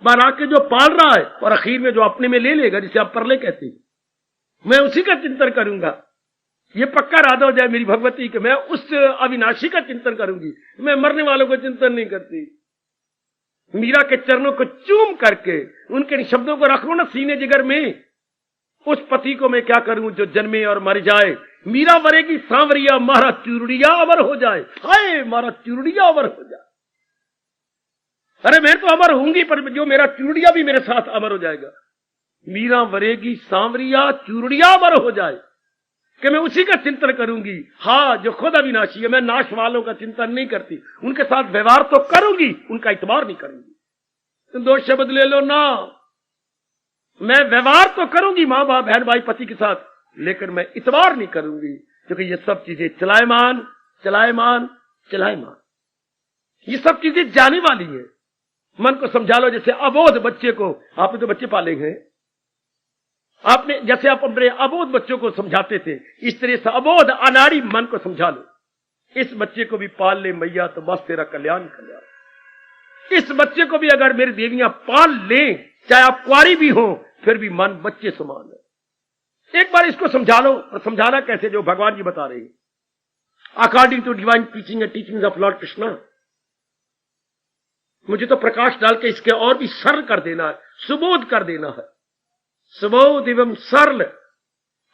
बना के जो पाल रहा है और आखिर में जो अपने में ले लेगा, जिसे आप परले कहते हैं, मैं उसी का चिंतन करूंगा। ये पक्का इरादा हो जाए मेरी भगवती कि मैं उस अविनाशी का चिंतन करूंगी, मैं मरने वालों का चिंतन नहीं करती। मीरा के चरणों को चूम करके उनके शब्दों को रखो ना सीने जिगर में, उस पति को मैं क्या करूं जो जन्मे और मर जाए। मीरा मरेगी सांवरिया, मारा चूरड़िया अमर हो जाए, हाय मारा चूरड़िया अमर हो जाए। अरे मैं तो अमर होंगी, पर जो मेरा चूरड़िया भी मेरे साथ अमर हो जाएगा। मीरा मरेगी सांवरिया, चूरड़िया अमर हो जाए, कि मैं उसी का चिंतन करूंगी, हाँ जो खुद अविनाशी है। मैं नाश वालों का चिंतन नहीं करती, उनके साथ व्यवहार तो करूंगी, उनका इतबार नहीं करूंगी। तुम 2 शब्द ले लो ना, मैं व्यवहार तो करूंगी मां बाप बहन भाई पति के साथ, लेकिन मैं इतबार नहीं करूंगी, क्योंकि ये सब चीजें चलायमान चलायमान चलायमान, ये सब चीजें जाने वाली है। मन को समझा लो, जैसे अबोध बच्चे को, आपने तो बच्चे पाले हैं, आपने जैसे आप अपने अबोध बच्चों को समझाते थे, इस तरह से अबोध अनाड़ी मन को समझा लो। इस बच्चे को भी पाल ले मैया तो बस तेरा कल्याण कल्याण। इस बच्चे को भी अगर मेरी देवियां पाल लें, चाहे आप कुंवारी भी हो, फिर भी मन बच्चे समान है। एक बार इसको समझा लो, और समझाना कैसे, जो भगवान जी बता रहे हैं according to divine teaching and teachings of Lord Krishna. मुझे तो प्रकाश डाल के इसके और भी सरल कर देना है, सुबोध कर देना है, सुबोध एवं सरल।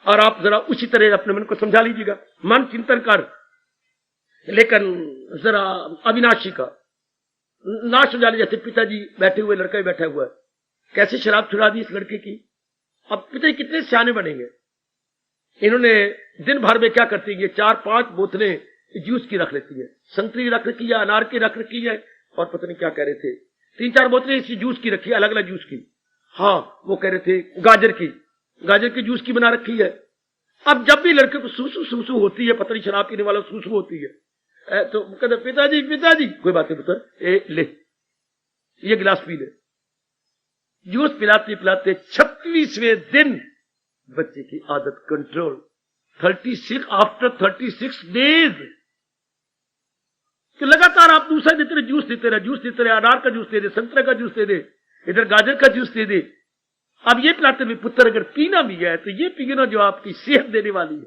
और आप जरा उसी तरह अपने मन को समझा लीजिएगा, मन चिंतन कर, लेकिन जरा अविनाशी का नाश हो जाने। जैसे पिताजी बैठे हुए, लड़का ही बैठा हुआ है, कैसे शराब छुड़ा दी इस लड़के की। अब पिताजी कितने सियाने बनेंगे, इन्होंने दिन भर में क्या करती है, 4-5 बोतलें जूस की रख लेती है, संतरी रख रखी है, अनार की रख रखी है, और पता नहीं क्या कह रहे थे, 3-4 बोतलें इसी जूस की रखी है, अलग अलग जूस की। हाँ वो कह रहे थे गाजर की जूस की बना रखी है। अब जब भी लड़के को सूसू होती है, पता नहीं शराब पीने वाला सूसू होती है, तो कहते पिताजी कोई बात नहीं पुत्र, ले ये गिलास पी ले। जूस पिलाते पिलाते 36वें दिन बच्चे की आदत कंट्रोल, 36 आफ्टर 36 डेज कि लगातार आप दूसरा देते रहे, जूस देते रहे, अनार का जूस दे दे, संतरे का जूस दे दे, इधर गाजर का जूस दे दे। अब ये पिलाते हुए पुत्र अगर पीना भी है तो ये पीना जो आपकी सेहत देने वाली है,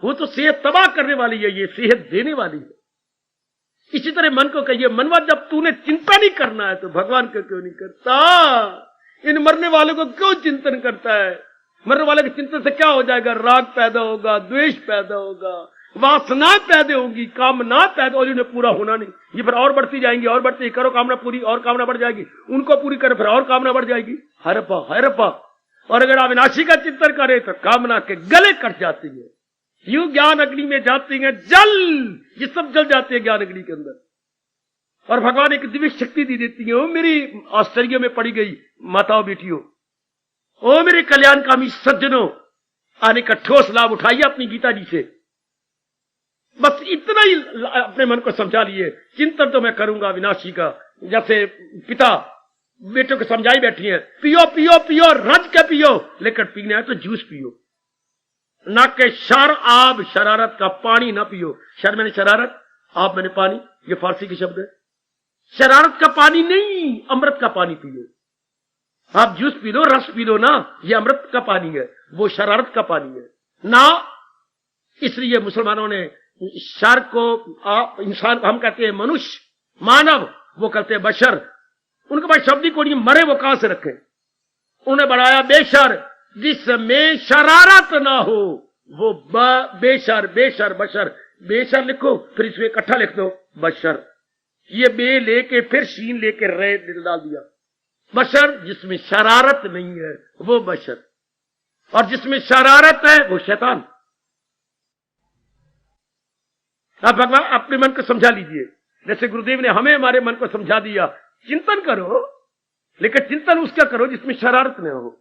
वो तो सेहत तबाह करने वाली है, ये सेहत देने वाली है। इसी तरह मन को कहिए, मनवा जब तूने चिंता नहीं करना है तो भगवान को क्यों नहीं करता? इन मरने वालों को क्यों चिंतन करता है? मरने वाले के चिंतन से क्या हो जाएगा? राग पैदा होगा, द्वेष पैदा होगा, वासना पैदा होगी, कामना पैदा होगी, उन्हें पूरा होना नहीं। ये फिर और बढ़ती जाएंगी, और बढ़ती, करो कामना पूरी, और कामना बढ़ जाएगी, उनको पूरी करो, फिर और कामना बढ़ जाएगी। हरपा। और अगर अविनाशी का चिंतन करे तो कामना के गले कट जाती है, यूं ज्ञान अग्नि में जाती है, जल, ये सब जल जाते हैं ज्ञान अग्नि के अंदर। और भगवान एक दिव्य शक्ति दी देती है। वो मेरी आश्चर्य में पड़ी गई माताओं बेटियों, ओ मेरे कल्याणकामी सज्जनों, आने का ठोस लाभ उठाइए अपनी गीता जी से। बस इतना ही अपने मन को समझा लिए। चिंतन तो मैं करूंगा विनाशी का, जैसे पिता बेटों को समझाई बैठी है, पियो पियो पियो, रज के पियो, लेकिन पीना है तो जूस पियो, ना के शरारत का पानी ना पियो। शर मैंने शरारत, आप मैंने पानी, ये फारसी के शब्द है। शरारत का पानी नहीं, अमृत का पानी पियो। आप जूस पी लो, रस पी लो ना, ये अमृत का पानी है, वो शरारत का पानी है ना। इसलिए मुसलमानों ने शर को, इंसान हम कहते हैं मनुष्य, मानव, वो कहते हैं बशर। उनके पास शब्द ही कोई नहीं, मरे वो कहां से रखे? उन्हें बढ़ाया बेशर, जिसमें शरारत ना हो, वो बेशर, बेशर, बशर। बेशर लिखो, फिर इसमें इकट्ठा लिख दो बशर। ये बे लेके फिर शीन लेके रे डाल दिया। बशर, जिसमें शरारत नहीं है वो बशर, और जिसमें शरारत है वो शैतान। आप भगवान अपने मन को समझा लीजिए, जैसे गुरुदेव ने हमें हमारे मन को समझा दिया। चिंतन करो, लेकिन चिंतन उसका करो जिसमें शरारत न हो।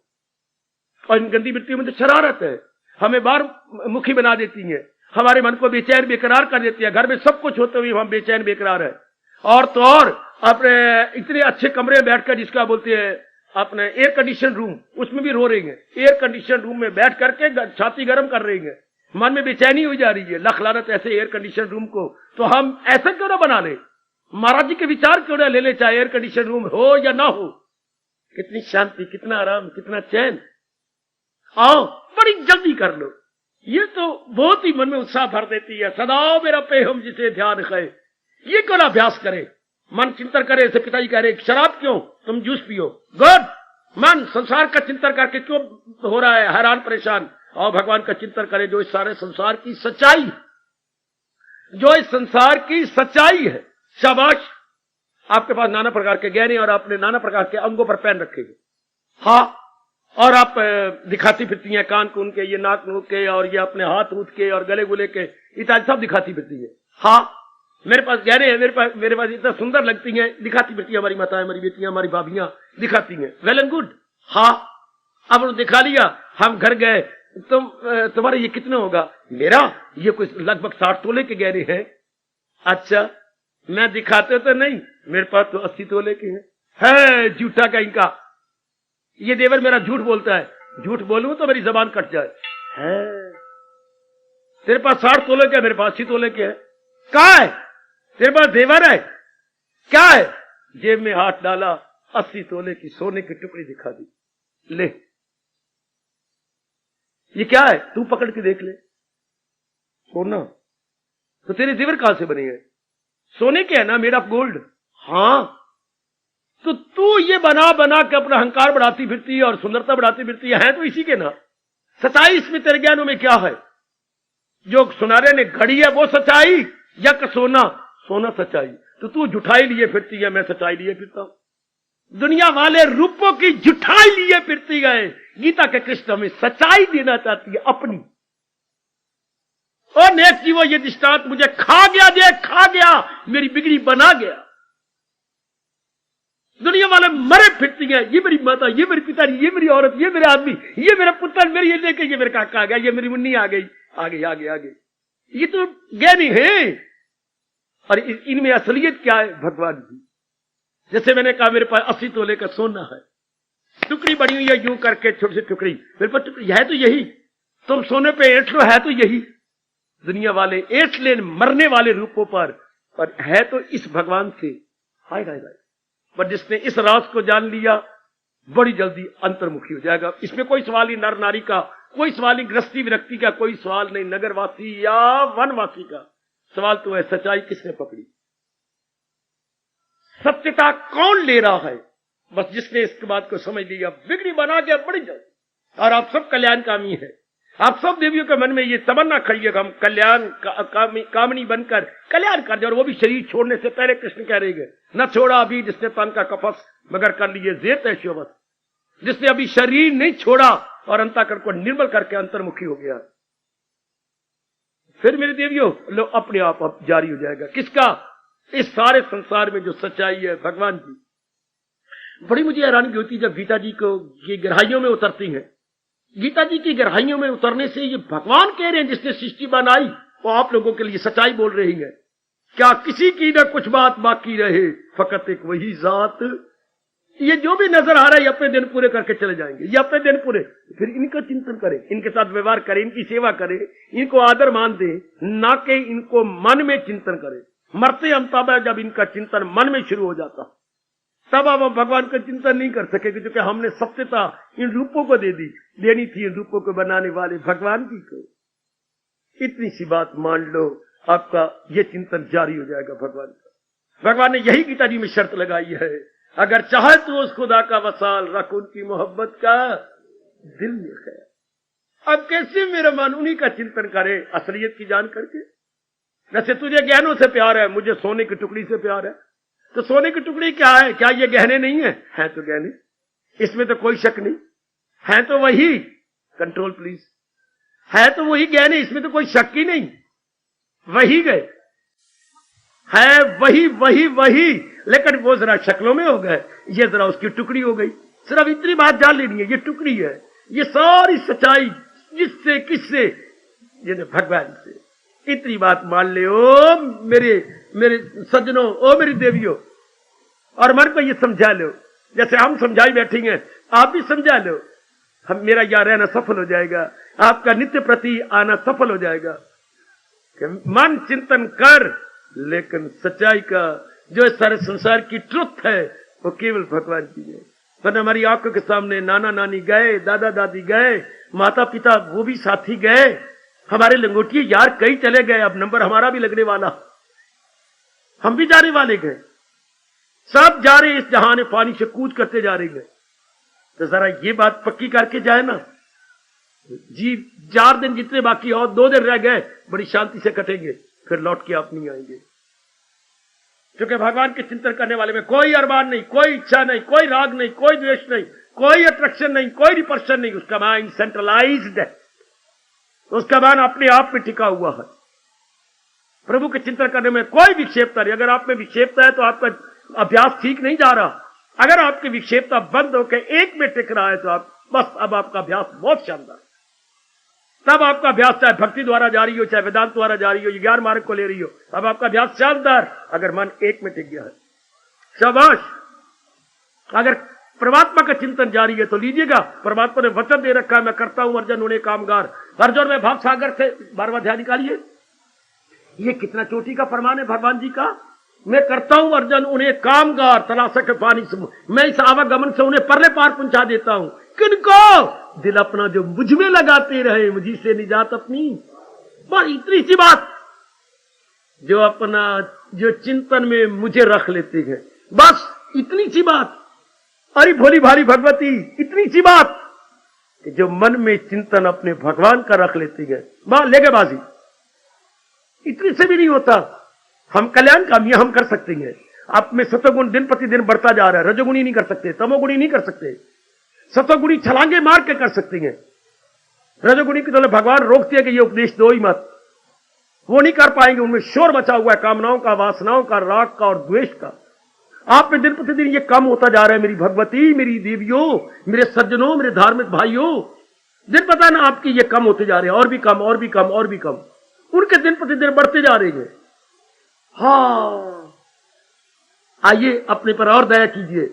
और इन गंदी वृत्तियों में तो शरारत है, हमें बार मुखी बना देती है, हमारे मन को बेचैन बेकरार कर देती है। घर में सब कुछ होते हुए हम बेचैन बेकरार है। और तो और अपने इतने अच्छे कमरे में बैठकर, जिसका बोलते हैं अपने एयर कंडीशन रूम, उसमें भी रो रही है। एयर कंडीशन रूम में बैठ करके छाती गर्म कर रही है, मन में बेचैनी हो जा रही है। लख लानत ऐसे एयर कंडीशन रूम को, तो हम ऐसा क्यों ना बना ले? महाराज जी के विचार क्यों ना ले ले, चाहे एयर कंडीशन रूम हो या ना हो। कितनी शांति, कितना आराम, कितना चैन। आओ बड़ी जल्दी कर लो, ये तो बहुत ही मन में उत्साह भर देती है। सदा मेरा पेहम जिसे ध्यान है, ये क्यों ना अभ्यास करे, मन चिंतन करे। ऐसे पिताजी कह रहे शराब क्यों, तुम जूस पियो। गुड। मन संसार का चिंतन करके क्यों हो रहा है हैरान परेशान, और भगवान का चिंतन करे जो इस सारे संसार की सच्चाई, जो इस संसार की सच्चाई है। शाबाश, आपके पास नाना प्रकार के गहने और आपने नाना प्रकार के अंगों पर पहन रखे हैं, हाँ, और आप दिखाती फिरती हैं कान कून के, ये नाक नूक के, और ये अपने हाथ ऊत के और गले गुले के इत्यादि सब दिखाती फिरती है। हाँ, मेरे पास गहने हैं, मेरे पास इतना सुंदर लगती हैं, दिखाती फिरती है। हमारी माताएं, हमारी बेटियां, हमारी भाभियां दिखाती हैं। Well and good. हाँ, अब उन्होंने दिखा लिया, हम घर गए, तुम्हारा ये कितना होगा? मेरा ये कुछ लगभग 60 तोले के गहने हैं। अच्छा, मैं दिखाते तो नहीं, मेरे पास तो 80 तोले के हैं। है झूठा का इनका, ये देवर मेरा झूठ बोलता है, झूठ बोलूं तो मेरी जबान कट जाए। है तेरे पास 60 तोले के, मेरे पास 80 तोले के है। कहा है तेरे पास देवर है? क्या है? जेब में हाथ डाला, 80 तोले की सोने की टुकड़ी दिखा दी। ले, ये क्या है? तू पकड़ के देख ले। सोना तो तेरे जेवर कहां से बने हैं? सोने के है ना, मेड ऑफ गोल्ड। हाँ, तो तू ये बना बना के अपना अहंकार बढ़ाती फिरती है और सुंदरता बढ़ाती फिरती है तो इसी के ना। सच्चाई इसमें तेरे ज्ञानों में क्या है? जो सुनारे ने घड़ी है वो सच्चाई, या कि सोना? सोना सच्चाई। तो तू जुठाई लिए फिरती है, मैं सच्चाई लिए फिरता हूं। दुनिया वाले रूपों की जुठाई लिए फिरती गए। गीता के कृष्ण हमें सच्चाई देना चाहती है अपनी। और नेक जीवो, ये दृष्टांत मुझे खा गया, जे खा गया, मेरी बिगड़ी बना गया। दुनिया वाले मरे फिरती हैं, ये मेरी माता, ये मेरी पिताजी, ये मेरी औरत, ये मेरे आदमी, ये मेरा पुत्र, मेरी ये लेके, ये मेरे काका आ गया, ये मेरी मुन्नी आ गई, आगे आगे आगे। ये तो ज्ञानी है। और इनमें असलियत क्या है? भगवान की। जैसे मैंने कहा मेरे पास 80 तोले का सोना है, टुकड़ी बड़ी हुई है यूं करके, छोटी सी टुकड़ी, मेरे पास टुकड़ी है तो यही। तुम सोने पे ऐठ लो, है तो यही। दुनिया वाले ऐठ ले मरने वाले रूपों पर है तो इस भगवान से। हाय हाय हाय। पर जिसने इस राज को जान लिया, बड़ी जल्दी अंतर्मुखी हो जाएगा। इसमें कोई सवाल नहीं नर नारी का, कोई सवाल नहीं गृहस्थी विरक्ति का, कोई सवाल नहीं नगरवासी या वनवासी का। सवाल तो है सच्चाई किसने पकड़ी, सत्यता कौन ले रहा है। बस जिसने इसके बात को समझ लिया बिगड़ी बना गया बड़ी जल्दी। और आप सब कल्याणकामी है, आप सब देवियों के मन में ये तमन्ना खड़ी है कि हम कल्याण कामनी बनकर कल्याण कर जाए। और वो भी शरीर छोड़ने से पहले कृष्ण कह रहे हैं न छोड़ा अभी जिसने तन का कपस मगर कर लिए जेत है शिवत। जिसने अभी शरीर नहीं छोड़ा और अंतःकरण को निर्मल करके अंतर्मुखी हो गया, फिर मेरे देवियों लो अपने आप अब जारी हो जाएगा। किसका? इस सारे संसार में जो सच्चाई है भगवान की। बड़ी मुझे हैरानी होती है जब गीता जी को ये गहराइयों में उतरती हैं। गीता जी की गहराइयों में उतरने से ये भगवान कह रहे हैं जिसने सृष्टि बनाई वो आप लोगों के लिए सच्चाई बोल रही है। क्या किसी की न कुछ बात बाकी रहे फकत एक वही जात। ये जो भी नजर आ रहा है ये अपने दिन पूरे करके चले जाएंगे, ये अपने दिन पूरे। फिर इनका चिंतन करें, इनके साथ व्यवहार करें, इनकी सेवा करें, इनको आदर मान दें, ना कि इनको मन में चिंतन करें। मरते हम तब है जब इनका चिंतन मन में शुरू हो जाता, तब अब हम भगवान का चिंतन नहीं कर सकेंगे क्योंकि हमने सत्यता इन रूपों को दे दी, देनी थी इन रूपों को बनाने वाले भगवान की को। इतनी सी बात मान लो, आपका ये चिंतन जारी हो जाएगा भगवान का। भगवान ने यही गीता जी में शर्त लगाई है, अगर चाहे तो उस खुदा का वसाल रख उनकी मोहब्बत का दिल में है। अब कैसे मेरा मन उन्हीं का चिंतन करे असलियत की जान करके। वैसे तुझे गहनों से प्यार है, मुझे सोने की टुकड़ी से प्यार है, तो सोने की टुकड़ी क्या है? क्या ये गहने नहीं है? हैं तो गहने, इसमें तो कोई शक नहीं। हैं तो वही, कंट्रोल प्लीज, है तो वही गहने, इसमें तो कोई शक ही नहीं। वही गए है, वही वही वही, लेकिन वो जरा शक्लों में हो गए, ये जरा उसकी टुकड़ी हो गई। सिर्फ इतनी बात जान लेनी है, ये टुकड़ी है, ये सारी सच्चाई जिससे किससे, ये भगवान से। इतनी बात मान ले ओ मेरे सज्जनों, ओ मेरी देवियों, और मन को ये समझा लो जैसे हम समझाई बैठेंगे, आप भी समझा लो। हम मेरा यहाँ रहना सफल हो जाएगा, आपका नित्य प्रति आना सफल हो जाएगा। मन चिंतन कर, लेकिन सच्चाई का जो सारे संसार की ट्रुथ है वो केवल भगवान की है। वरना हमारी आंखों के सामने नाना नानी गए, दादा दादी गए, माता पिता वो भी साथी गए, हमारे लंगोटिए यार कई चले गए, अब नंबर हमारा भी लगने वाला, हम भी जाने वाले गए, सब जा रहे इस जहां पानी से कूद करते जा रहे हैं। तो जरा ये बात पक्की करके जाए ना जी, 4 दिन जितने बाकी और 2 दिन रह गए बड़ी शांति से कटेंगे, फिर लौट के आप नहीं आएंगे। क्योंकि भगवान के चिंतन करने वाले में कोई अरमान नहीं, कोई इच्छा नहीं, कोई राग नहीं, कोई द्वेष नहीं, कोई अट्रैक्शन नहीं, कोई रिपल्शन नहीं। उसका माइंड सेंट्रलाइज्ड है, उसका मन अपने आप में टिका हुआ है। प्रभु के चिंतन करने में कोई विक्षेपता नहीं। अगर आप में विक्षेपता है तो आपका अभ्यास ठीक नहीं जा रहा। अगर आपकी विक्षेपता बंद होकर एक में टिक रहा है तो आप बस, अब आपका अभ्यास बहुत शानदार। तब आपका अभ्यास चाहे भक्ति द्वारा जारी हो, चाहे वेदांत द्वारा जारी हो, ज्ञान मार्ग को ले रही हो, अब आपका अभ्यास शानदार। अगर मन एक में टिक गया है, शाबाश। अगर परमात्मा का चिंतन जारी है तो लीजिएगा, परमात्मा ने वचन दे रखा है, मैं करता हूं अर्जुन उन्हें कामगार। अर्जुन में भाव सागर से 12वां अध्याय निकालिए, ये कितना चोटी का फरमान है भगवान जी का। मैं करता हूं अर्जुन उन्हें कामगार, तलाशक के पानी से, मैं इस आवागमन से उन्हें परले पार पहुंचा देता हूं। किनको? दिल अपना जो मुझ में लगाते रहे, मुझी से निजात अपनी। बस इतनी सी बात, जो अपना जो चिंतन में मुझे रख लेते हैं, बस इतनी सी बात। अरे भोली भारी भगवती, इतनी सी बात कि जो मन में चिंतन अपने भगवान का रख लेती है, वहां लेगे बाजी। इतनी से भी नहीं होता। हम कल्याण कामी हम कर सकते हैं। आप में सतोगुण दिन प्रतिदिन बढ़ता जा रहा है, रजोगुणी नहीं कर सकते, तमोगुणी नहीं कर सकते। सतोगुणी छलांगे मार के कर सकते हैं, रजोगुणी की तो भगवान रोकती है कि ये उपदेश दो ही मत, वो नहीं कर पाएंगे। उनमें शोर मचा हुआ है कामनाओं का, वासनाओं का, राग का और द्वेष का। आप में दिन प्रतिदिन ये कम होता जा रहा है मेरी भगवती, मेरी देवियों, मेरे सज्जनों, मेरे धार्मिक भाइयों। दिन पता ना आपकी ये कम होते जा रहे हैं, और भी कम और भी कम और भी कम। उनके दिन प्रतिदिन बढ़ते जा रहे हैं। हाँ, आइए अपने पर और दया कीजिए,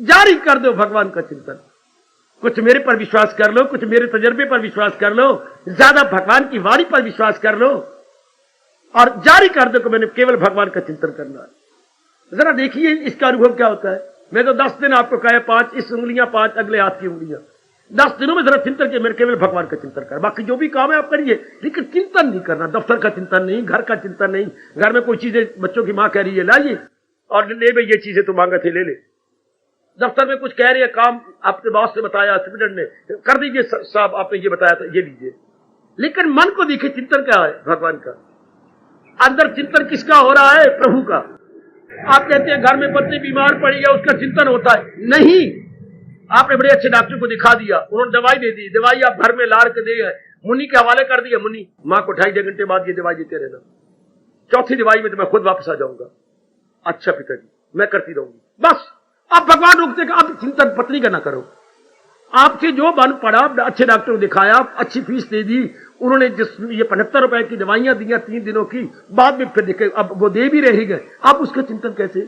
जारी कर दो भगवान का चिंतन। कुछ मेरे पर विश्वास कर लो, कुछ मेरे तजर्बे पर विश्वास कर लो, ज्यादा भगवान की वाणी पर विश्वास कर लो, और जारी कर दो कि मैंने केवल भगवान का चिंतन करना है। जरा देखिए इसका अनुभव क्या होता है। मैं तो 10 दिन आपको कहे 5 इस उंगलियां 5 अगले हाथ की उंगलियां, 10 दिनों में जरा चिंतन के मेरे केवल भगवान का चिंतन कर, बाकी जो भी काम है आप करिए, लेकिन चिंतन नहीं करना, दफ्तर का चिंतन नहीं, घर का चिंतन नहीं। घर में कोई चीजें बच्चों की मां कह रही है लाइए और ले भाई ये चीजें तो मांगा थे ले ले। दफ्तर में कुछ कह रही है काम आपके बॉस से बताया सुप्रिटेंडेंट ने, कर दीजिए साहब आपने ये बताया था ये लीजिए। लेकिन मन को देखिए चिंतन क्या है भगवान का, अंदर चिंतन किसका हो रहा है? प्रभु का। आप कहते हैं घर में पत्नी बीमार पड़ी है उसका चिंतन होता है, नहीं। आपने बड़े अच्छे डॉक्टर को दिखा दिया, उन्होंने दवाई दे दी, दवाई आप घर में लाड़ के दे मुन्नी के हवाले कर दिया, मुन्नी मां को 2.5 घंटे बाद ये दवाई देते रहना, चौथी दवाई में तो मैं खुद वापस आ जाऊंगा। अच्छा पिताजी मैं करती रहूंगी। बस आप भगवान रोकते आप चिंतन पत्नी का ना करो। आपसे जो बन पड़ा, अच्छे डॉक्टर को दिखाया, अच्छी फीस दे दी, उन्होंने जिस ये 75 रुपए की दवाइयां दी 3 दिनों की, बाद में फिर देखे अब वो दे भी रह गए, आप उसका चिंतन कैसे?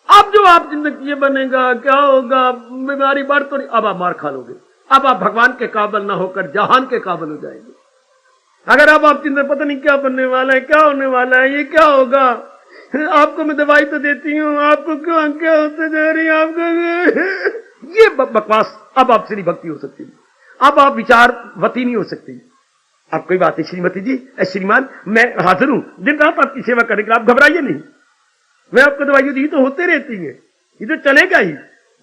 अब जो आप चिंतन ये बनेगा क्या होगा, बीमारी बढ़ तो नहीं, अब आप मार खा लोगे, अब आप भगवान के काबिल ना होकर जहान के काबिल हो जाएंगे। अगर अब आप चिंतन पता नहीं क्या बनने वाला है, क्या होने वाला है, ये क्या होगा, आपको मैं दवाई तो देती हूँ, आपको क्या होता जा रही है आपको, ये बकवास। अब आपसे नहीं भक्ति हो सकती, अब आप विचारवती नहीं हो सकती। आप कोई बात है श्रीमती जी, श्रीमान मैं हाजिर हूं दिन रात आपकी सेवा करने के लिए, आप घबराइए नहीं, मैं आपको दवाई दी तो होते रहती है, ये तो चलेगा ही।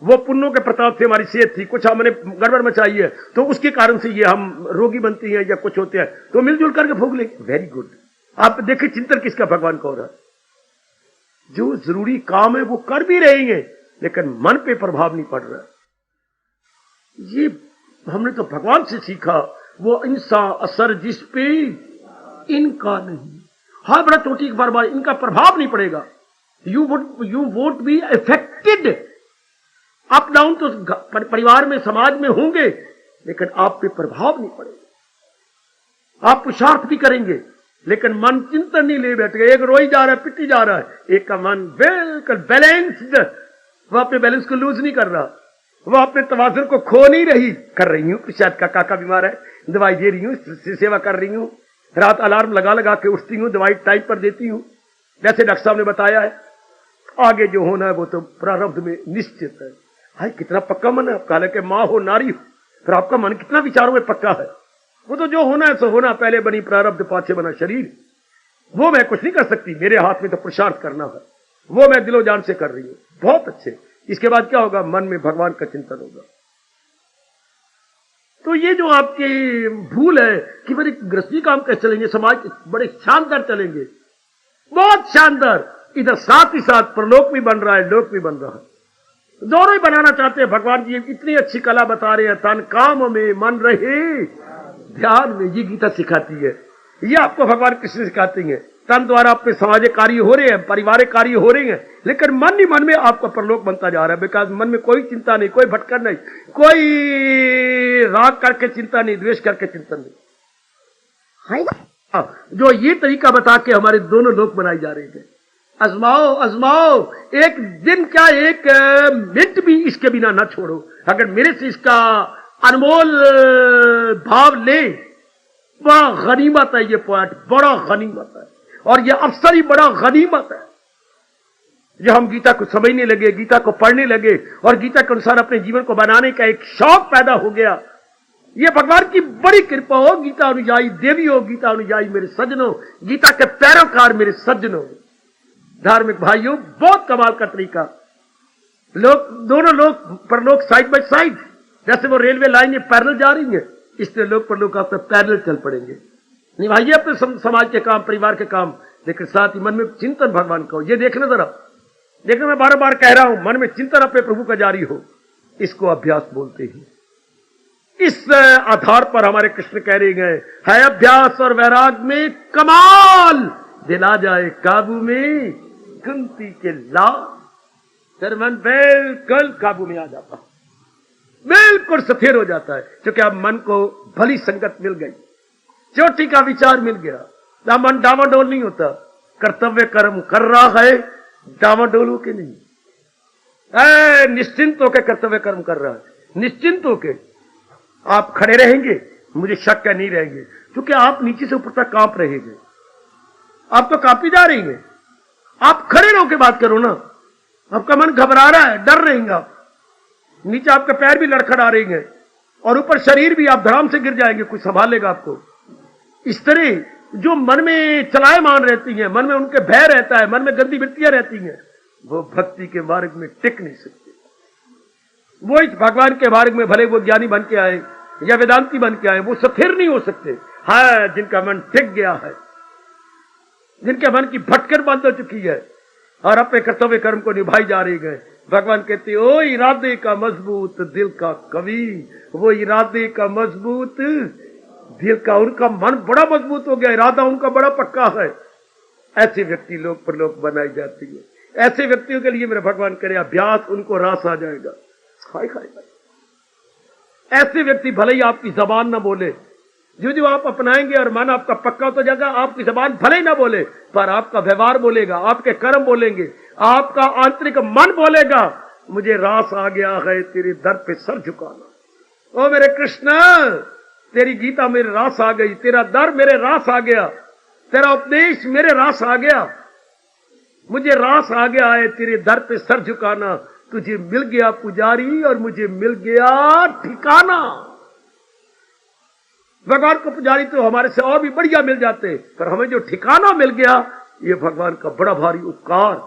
वो पुण्यों के प्रताप से हमारी सेहत थी, कुछ हमने गड़बड़ मचाई है तो उसके कारण से ये हम रोगी बनती है या कुछ होते हैं, तो मिलजुल करके भोग लेंगे। Very good. आप देखिए चिंतन किसका भगवान का हो रहा है, जो जरूरी काम है वो कर भी रहे हैं लेकिन मन पे प्रभाव नहीं पड़ रहा। ये हमने तो भगवान से सीखा, वो इंसा असर जिस पे इनका नहीं, हर बड़ा चोटी एक बार इनका प्रभाव नहीं पड़ेगा। You won't be affected. Up down तो परिवार में समाज में होंगे लेकिन आप पे प्रभाव नहीं पड़ेगा। आप पुरुषार्थ भी करेंगे लेकिन मन चिंतन नहीं ले बैठेगा, एक रोई जा रहा है पिटी जा रहा है, एक का मन बिल्कुल बैलेंस्ड, वो अपने बैलेंस को लूज नहीं कर रहा, वो अपने तवाज़ुन को खो नहीं रही। कर रही हूं, शायद का काका बीमार है, दवाई दे रही हूं, सेवा कर रही हूं, रात अलार्म लगा लगा के उठती हूं, दवाई टाइम पर देती हूं, जैसे डॉक्टर साहब ने बताया है। आगे जो होना है वो तो प्रारब्ध में निश्चित है। हाय कितना पक्का मन है आपका, हालांकि माँ हो नारी हो, फिर आपका मन कितना विचारों में पक्का है। वो तो जो होना है सो होना, पहले बनी प्रारब्ध पाछे बना शरीर, वो मैं कुछ नहीं कर सकती, मेरे हाथ में तो पुरुषार्थ करना है, वो मैं दिलो जान से कर रही हूं। बहुत अच्छे। इसके बाद क्या होगा, मन में भगवान का चिंतन होगा। तो ये जो आपकी भूल है कि बड़े गृहस्थी काम कैसे चलेंगे, समाज बड़े शानदार चलेंगे, बहुत शानदार, इधर साथ ही साथ परलोक भी बन रहा है, लोक भी बन रहा है, दोनों ही बनाना चाहते हैं। भगवान जी इतनी अच्छी कला बता रहे हैं, तन काम में मन रहे ध्यान में, ये गीता सिखाती है, ये आपको भगवान कृष्ण सिखाती है। तन द्वारा अपने सामाजिक कार्य हो रहे हैं, पारिवारिक कार्य हो रहे हैं, लेकिन मन ही मन में आपका परलोक बनता जा रहा है। बिकॉज मन में कोई चिंता नहीं, कोई भटकन नहीं, कोई राग करके चिंता नहीं, द्वेष करके चिंतन नहीं। जो ये तरीका बता के हमारे दोनों लोक बनाए जा रहे हैं। आजमाओ आजमाओ, एक दिन क्या एक मिनट भी इसके बिना ना छोड़ो। अगर मेरे से इसका अनमोल भाव ले, बड़ा गनीमत है ये पॉइंट, बड़ा गनीमत है, और ये अवसर ही बड़ा गनीमत है। जो हम गीता को समझने लगे, गीता को पढ़ने लगे और गीता के अनुसार अपने जीवन को बनाने का एक शौक पैदा हो गया, ये भगवान की बड़ी कृपा हो। गीता अनुयायी देवी हो, गीता अनुयायी मेरे सज्जनों, गीता के पैरोकार मेरे सज्जनों, धार्मिक भाइयों, बहुत कमाल का तरीका। लोग दोनों लोग परलोक साइड बाय साइड, जैसे वो रेलवे लाइनें पैरेलल जा रही हैं, इसलिए लोग परलोक आपसे पैरेलल चल पड़ेंगे। निभाइए अपने समाज के काम, परिवार के काम, लेकिन साथ ही मन में चिंतन भगवान का हो। ये देखना जरा, देखना मैं बार बार कह रहा हूं, मन में चिंतन अपने प्रभु का जारी हो, इसको अभ्यास बोलते हैं। इस आधार पर हमारे कृष्ण कह रहे गए है, अभ्यास और वैराग में कमाल, दिला जाए काबू में कुंती के लाल, फिर मन बिल्कुल काबू में आ जाता, बिल्कुल स्थिर हो जाता है, क्योंकि अब मन को भली संगत मिल गई, चोटी का विचार मिल गया, तो मन डावाडोल नहीं होता। कर्तव्य कर्म कर रहा है, डावाडोल के नहीं, निश्चिंत होकर कर्तव्य कर्म कर रहा है, निश्चिंत होकर आप खड़े रहेंगे, मुझे शक है नहीं रहेंगे, क्योंकि आप नीचे से ऊपर तक कांप रहेंगे। आप तो कांपी जा रही हैं, आप खड़े रहो के बात करो ना, आपका मन घबरा रहा है, डर रहे हैं आप, नीचे आपके पैर भी लड़खड़ा रही हैं और ऊपर शरीर भी, आप धड़ाम से गिर जाएंगे, कुछ संभालेगा आपको। इस तरह जो मन में चलायमान रहती हैं, मन में उनके भय रहता है, मन में गंदी वृत्तियां रहती हैं, वो भक्ति के मार्ग में टिक नहीं सकते। वो इस भगवान के मार्ग में भले वो ज्ञानी बन के आए या वेदांती बन के आए, वो स्थिर नहीं हो सकते। हाँ, जिनका मन टिक गया है, जिनके मन की भटकर बंद हो चुकी है और अपने कर्तव्य कर्म को निभाई जा रही है, भगवान कहते ओ इरादे का मजबूत दिल का कवि, वो इरादे का मजबूत दिल का, उनका मन बड़ा मजबूत हो गया, इरादा उनका बड़ा पक्का है। ऐसे व्यक्ति लोक परलोक बनाई जाती है। ऐसे व्यक्तियों के लिए मेरे भगवान करे अभ्यास, उनको रास आ जाएगा। हाय हाय, ऐसे व्यक्ति भले ही आपकी जबान ना बोले, जो जो आप अपनाएंगे और मन आपका पक्का हो तो जाएगा, आपकी जबान भले ही ना बोले, पर आपका व्यवहार बोलेगा, आपके कर्म बोलेंगे, आपका आंतरिक मन बोलेगा, मुझे रास आ गया है तेरे दर पे सर झुकाना। ओ मेरे कृष्ण, तेरी गीता मेरे रास आ गई, तेरा दर मेरे रास आ गया, तेरा उपदेश मेरे रास आ गया, मुझे रास आ गया है तेरे दर पे सर झुकाना। तुझे मिल गया पुजारी और मुझे मिल गया ठिकाना। भगवान को पुजारी तो हमारे से और भी बढ़िया मिल जाते, पर हमें जो ठिकाना मिल गया, ये भगवान का बड़ा भारी उपकार।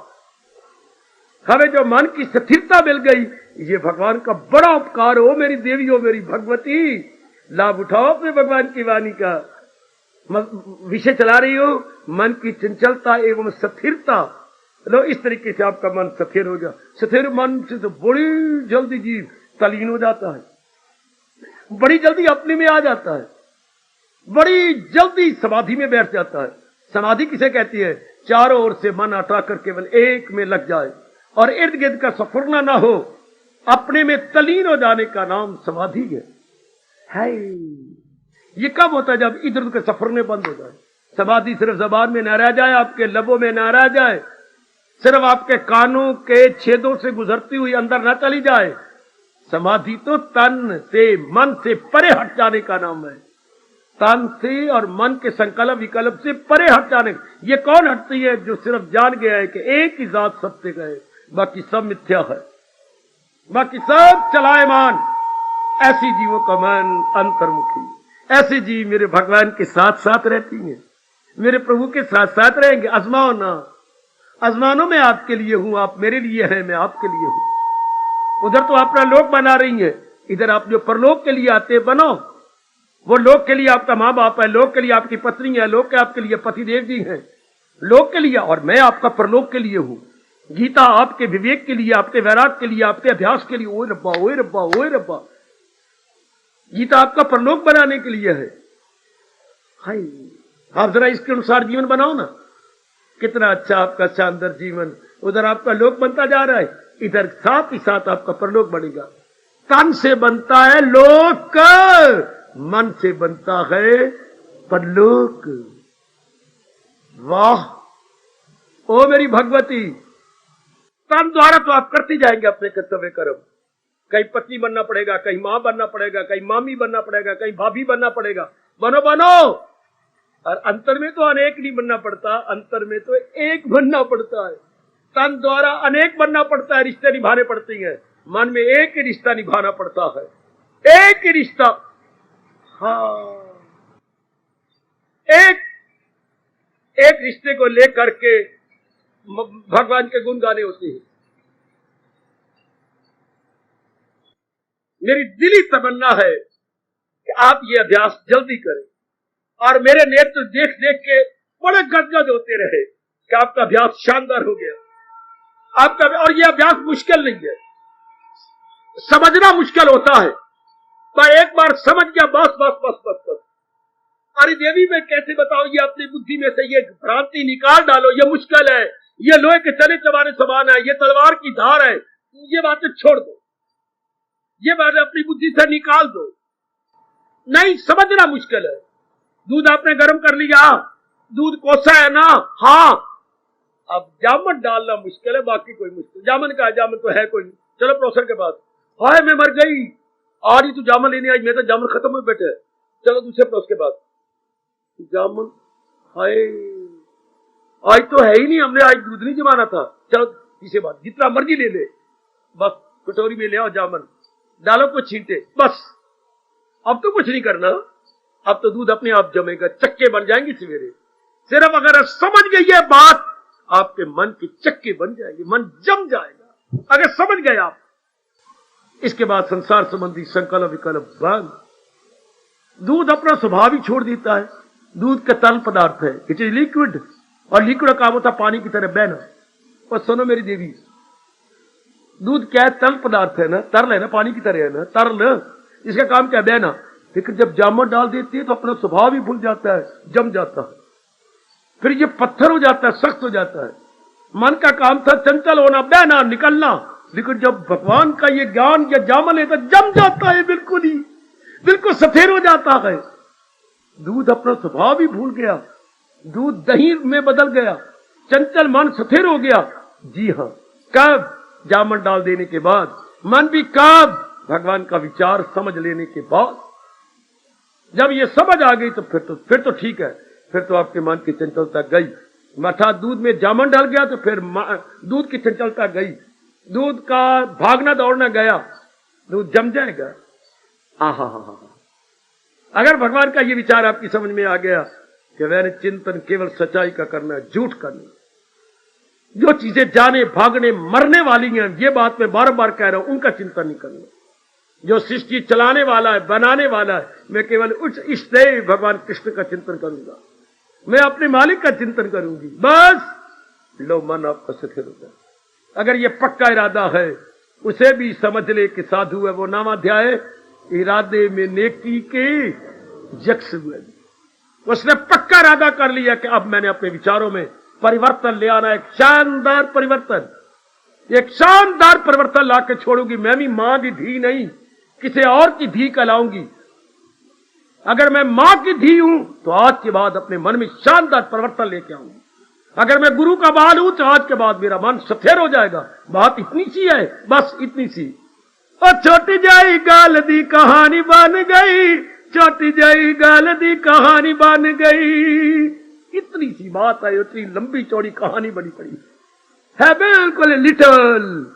हमें जो मन की स्थिरता मिल गई, ये भगवान का बड़ा उपकार हो। मेरी देवी हो, मेरी भगवती, लाभ उठाओ अपने भगवान की वाणी का। विषय चला रही हो, मन की चंचलता एवं स्थिरता, लो इस तरीके से आपका मन स्थिर हो गया। स्थिर मन से तो बड़ी जल्दी जीव तलीन हो जाता है, बड़ी जल्दी अपने में आ जाता है, बड़ी जल्दी समाधि में बैठ जाता है। समाधि किसे कहती है? चारों ओर से मन हटाकर केवल एक में लग जाए और इर्द गिर्द का सफरना ना हो, अपने में तलीन हो जाने का नाम समाधि है। ये कब होता है? जब इधर उधर के सफरने बंद हो जाए। समाधि सिर्फ जबान में न रह जाए, आपके लबों में न रह जाए, सिर्फ आपके कानों के छेदों से गुजरती हुई अंदर न चली जाए। समाधि तो तन से, मन से परे हट जाने का नाम है। तन से और मन के संकल्प विकल्प से परे हट जाने। ये कौन हटती है? जो सिर्फ जान गया है कि एक ही जात सत्य है, बाकी सब मिथ्या है, बाकी सब चलायमान। ऐसी जीवों का मन अंतर्मुखी, ऐसे जीव मेरे भगवान के साथ साथ रहती हैं, मेरे प्रभु के साथ साथ रहेंगे। आजमाओ ना, आजमानो मैं आपके लिए हूं, आप मेरे लिए हैं, मैं आपके लिए हूं। उधर तो अपना लोक बना रही है, इधर आप जो परलोक के लिए आते बनो। वो लोक के लिए आपका माँ बाप है, लोक के लिए आपकी पत्नी है, लोक के आपके लिए पतिदेव जी हैं, लोक के लिए, और मैं आपका परलोक के लिए हूं। गीता आपके विवेक के लिए, आपके वैराग के लिए, आपके अभ्यास के लिए। ओए रब्बा, ओए रब्बा, ओए रब्बा, गीता आपका परलोक बनाने के लिए है। हाय, आप जरा इसके अनुसार जीवन बनाओ ना, कितना अच्छा आपका शानदार जीवन। उधर आपका लोक बनता जा रहा है, इधर साथ ही साथ आपका परलोक बनेगा। तन से बनता है लोक, मन से बनता है परलोक। वाह, ओ मेरी भगवती, तन द्वारा तो आप करते जाएंगे अपने कर्तव्य कर्म। कहीं पत्नी बनना पड़ेगा, कहीं मां बनना पड़ेगा, कहीं मामी बनना पड़ेगा, कहीं भाभी बनना पड़ेगा। बनो बनो, और अंतर में तो अनेक नहीं बनना पड़ता, अंतर में तो एक बनना पड़ता है। तन द्वारा अनेक बनना पड़ता है, रिश्ते निभाने पड़ते हैं। मन में एक ही रिश्ता निभाना पड़ता है, एक ही रिश्ता। हाँ, एक रिश्ते को लेकर के भगवान के गुण गाने होते हैं। मेरी दिली तमन्ना है कि आप ये अभ्यास जल्दी करें और मेरे नेत्र देख देख के बड़े गदगद होते रहे कि आपका अभ्यास शानदार हो गया आपका। और ये अभ्यास मुश्किल नहीं है, समझना मुश्किल होता है, पर एक बार समझ गया बस बस बस बस बस। अरे देवी मैं कैसे बताऊं, ये अपनी बुद्धि में से ये भ्रांति निकाल डालो, ये मुश्किल है, ये लोहे के चने चबाने समान है, ये तलवार की धार है, ये बातें छोड़ दो, ये बातें अपनी बुद्धि से निकाल दो। नहीं, समझना मुश्किल है। दूध आपने गर्म कर लिया, दूध कोसा है ना, हाँ, अब जामन डालना मुश्किल है, बाकी कोई मुश्किल। जामन का है, जामन तो है कोई नहीं, चलो प्रोफेसर के पास। हाय मैं मर गई, आज ही तू जामन लेने आई, मैं तो जामन खत्म हुए बैठे, चलो दूसरे प्रोफेसर के पास। जामन, हाय आज तो है ही नहीं, हमने आज दूध नहीं जमाना था, चलो इसे बात जितना मर्जी ले ले, बस कटोरी में ले आओ जामन, डालो को छींटे, बस अब तो कुछ नहीं करना, अब तो दूध अपने आप जमेगा, चक्के बन जाएंगे सवेरे। सिर्फ अगर समझ गई ये बात, आपके मन के चक्के बन जाएंगे, मन जम जाएगा। अगर समझ गए आप, इसके बाद संसार संबंधी संकल्प विकल्प बंद। दूध अपना स्वभाव ही छोड़ देता है। दूध का तरल पदार्थ है, इट इज लिक्विड, और लिक्विड का काम होता है पानी की तरह बहना। और सुनो मेरी देवी, दूध क्या है? तरल पदार्थ है ना, तरल है ना, पानी की तरह है ना, तरल। इसका काम क्या? बहना। लेकिन जब जामन डाल देती है तो अपना स्वभाव ही भूल जाता है, जम जाता है, फिर ये पत्थर हो जाता है, सख्त हो जाता है। मन का काम था चंचल होना, बहना, निकलना, लेकिन जब भगवान का ये ज्ञान या जामन है तो जम जाता है, बिल्कुल ही, बिल्कुल सफेद हो जाता है। दूध अपना स्वभाव ही भूल गया, दूध दही में बदल गया, चंचल मन सफेद हो गया। जी हाँ, कब? जामन डाल देने के बाद। मन भी कब? भगवान का विचार समझ लेने के बाद। जब ये समझ आ गई तो फिर तो ठीक है, फिर तो आपके मन की चंचलता गई। अर्थात दूध में जामन डाल गया तो फिर दूध की चंचलता गई, दूध का भागना दौड़ना गया, दूध जम जाएगा। आहा हा हा। अगर भगवान का ये विचार आपकी समझ में आ गया कि वह चिंतन केवल सच्चाई का करना है, झूठ करना, जो चीजें जाने भागने मरने वाली हैं, ये बात मैं बार बार कह रहा हूं, उनका चिंतन नहीं करना। जो सृष्टि चलाने वाला है, बनाने वाला है, मैं केवल उस इष्ट देव भगवान कृष्ण का चिंतन करूंगा, मैं अपने मालिक का चिंतन करूंगी, बस लो मन आपका सफेद हो जाए। अगर ये पक्का इरादा है, उसे भी समझ ले कि साधु है वो नामाध्याय इरादे में नेकी के यक्ष हुए। उसने पक्का इरादा कर लिया कि अब मैंने अपने विचारों में परिवर्तन ले आना, एक शानदार परिवर्तन, एक शानदार परिवर्तन ला के छोड़ूंगी। मैं भी मां की धी नहीं, किसी और की धी कहलाऊंगी। अगर मैं मां की धी हूं तो आज के बाद अपने मन में शानदार परिवर्तन लेके आऊंगी। अगर मैं गुरु का बाल हूं तो आज के बाद मेरा मन सफेद हो जाएगा। बात इतनी सी है, बस इतनी सी। और छोटी जाई गाल दी कहानी बन गई, छोटी जाई गाल दी कहानी बन गई। इतनी सी बात है, इतनी लंबी चौड़ी कहानी बनी पड़ी है, बिल्कुल लिटल।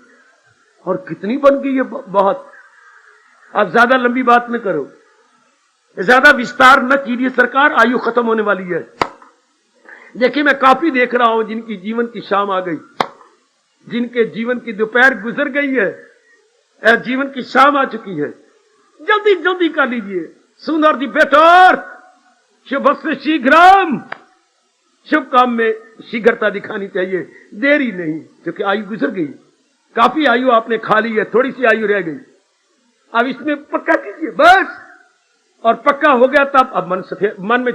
और कितनी बन गई है बात। आप ज्यादा लंबी बात न करो, ज्यादा विस्तार न कीजिए, सरकार आयु खत्म होने वाली है। देखिए मैं काफी देख रहा हूं जिनकी जीवन की शाम आ गई, जिनके जीवन की दोपहर गुजर गई है, जीवन की शाम आ चुकी है। जल्दी जल्दी कर लीजिए, सुंदर दी बेटर, शुभ से शीघ्रम, शुभ काम में शीघ्रता दिखानी चाहिए, देरी नहीं, क्योंकि आयु गुजर गई। काफी आयु आपने खा ली है, थोड़ी सी आयु रह गई। अब इसमें पक्का कीजिए बस, और पक्का हो गया तब अब मन में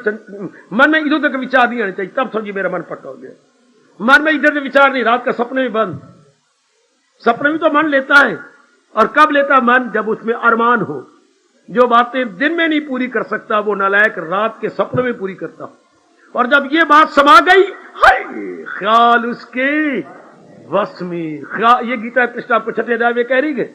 इधर उधर का विचार नहीं आने चाहिए, तब समझिए मेरा मन पक्का हो गया। मन में इधर से विचार नहीं, रात का सपने में बंद। सपने में तो मन लेता है, और कब लेता है मन? जब उसमें अरमान हो। जो बातें दिन में नहीं पूरी कर सकता वो नालायक रात के सपने में पूरी करता। और जब ये बात समा गई, हाय ख्याल उसके वश में, ये गीता कृष्ण आपको छठे अध्याय में कह रही है,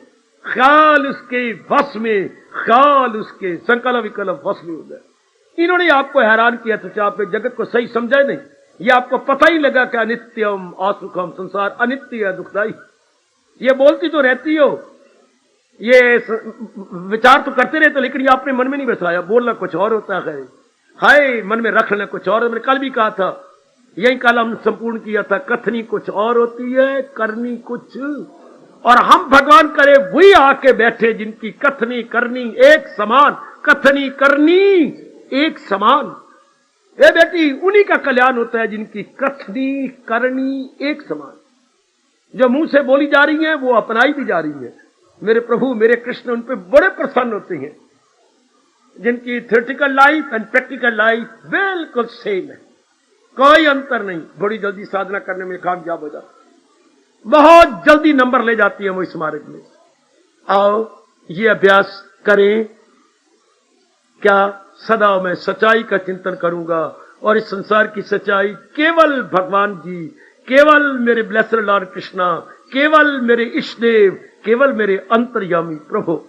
ख्याल उसके वश में, ख्याल उसके संकल्प विकल्प वश में हो गए। इन्होंने आपको हैरान किया तो आप जगत को सही समझा नहीं, ये आपको पता ही लगा कि अनित्यम असुखम, संसार अनित्य है, दुखदाई। ये बोलती तो रहती हो, ये विचार तो करते रहते, लेकिन ये आपने मन में नहीं बसाया। बोलना कुछ और होता है, हाय मन में रख लेना कुछ और। मैंने कल भी कहा था, यही कल हम संपूर्ण किया था, कथनी कुछ और होती है, करनी कुछ। और हम भगवान करे वही आके बैठे जिनकी कथनी करनी एक समान, कथनी करनी एक समान। ये बेटी उन्हीं का कल्याण होता है जिनकी कथनी करनी एक समान। जो मुंह से बोली जा रही है वो अपनाई भी जा रही है। मेरे प्रभु मेरे कृष्ण उन पे बड़े प्रसन्न होते हैं, जिनकी theoretical life and practical life बिल्कुल सेम है, कोई अंतर नहीं। बड़ी जल्दी साधना करने में कामयाब हो जाता, बहुत जल्दी नंबर ले जाती है वो इस मार्ग में। आओ ये अभ्यास करें। क्या सदा मैं सच्चाई का चिंतन करूंगा, और इस संसार की सच्चाई केवल भगवान जी, केवल मेरे ब्लेस्ड लॉर्ड कृष्णा, केवल मेरे इष्ट देव, केवल मेरे अंतर्यामी प्रभु,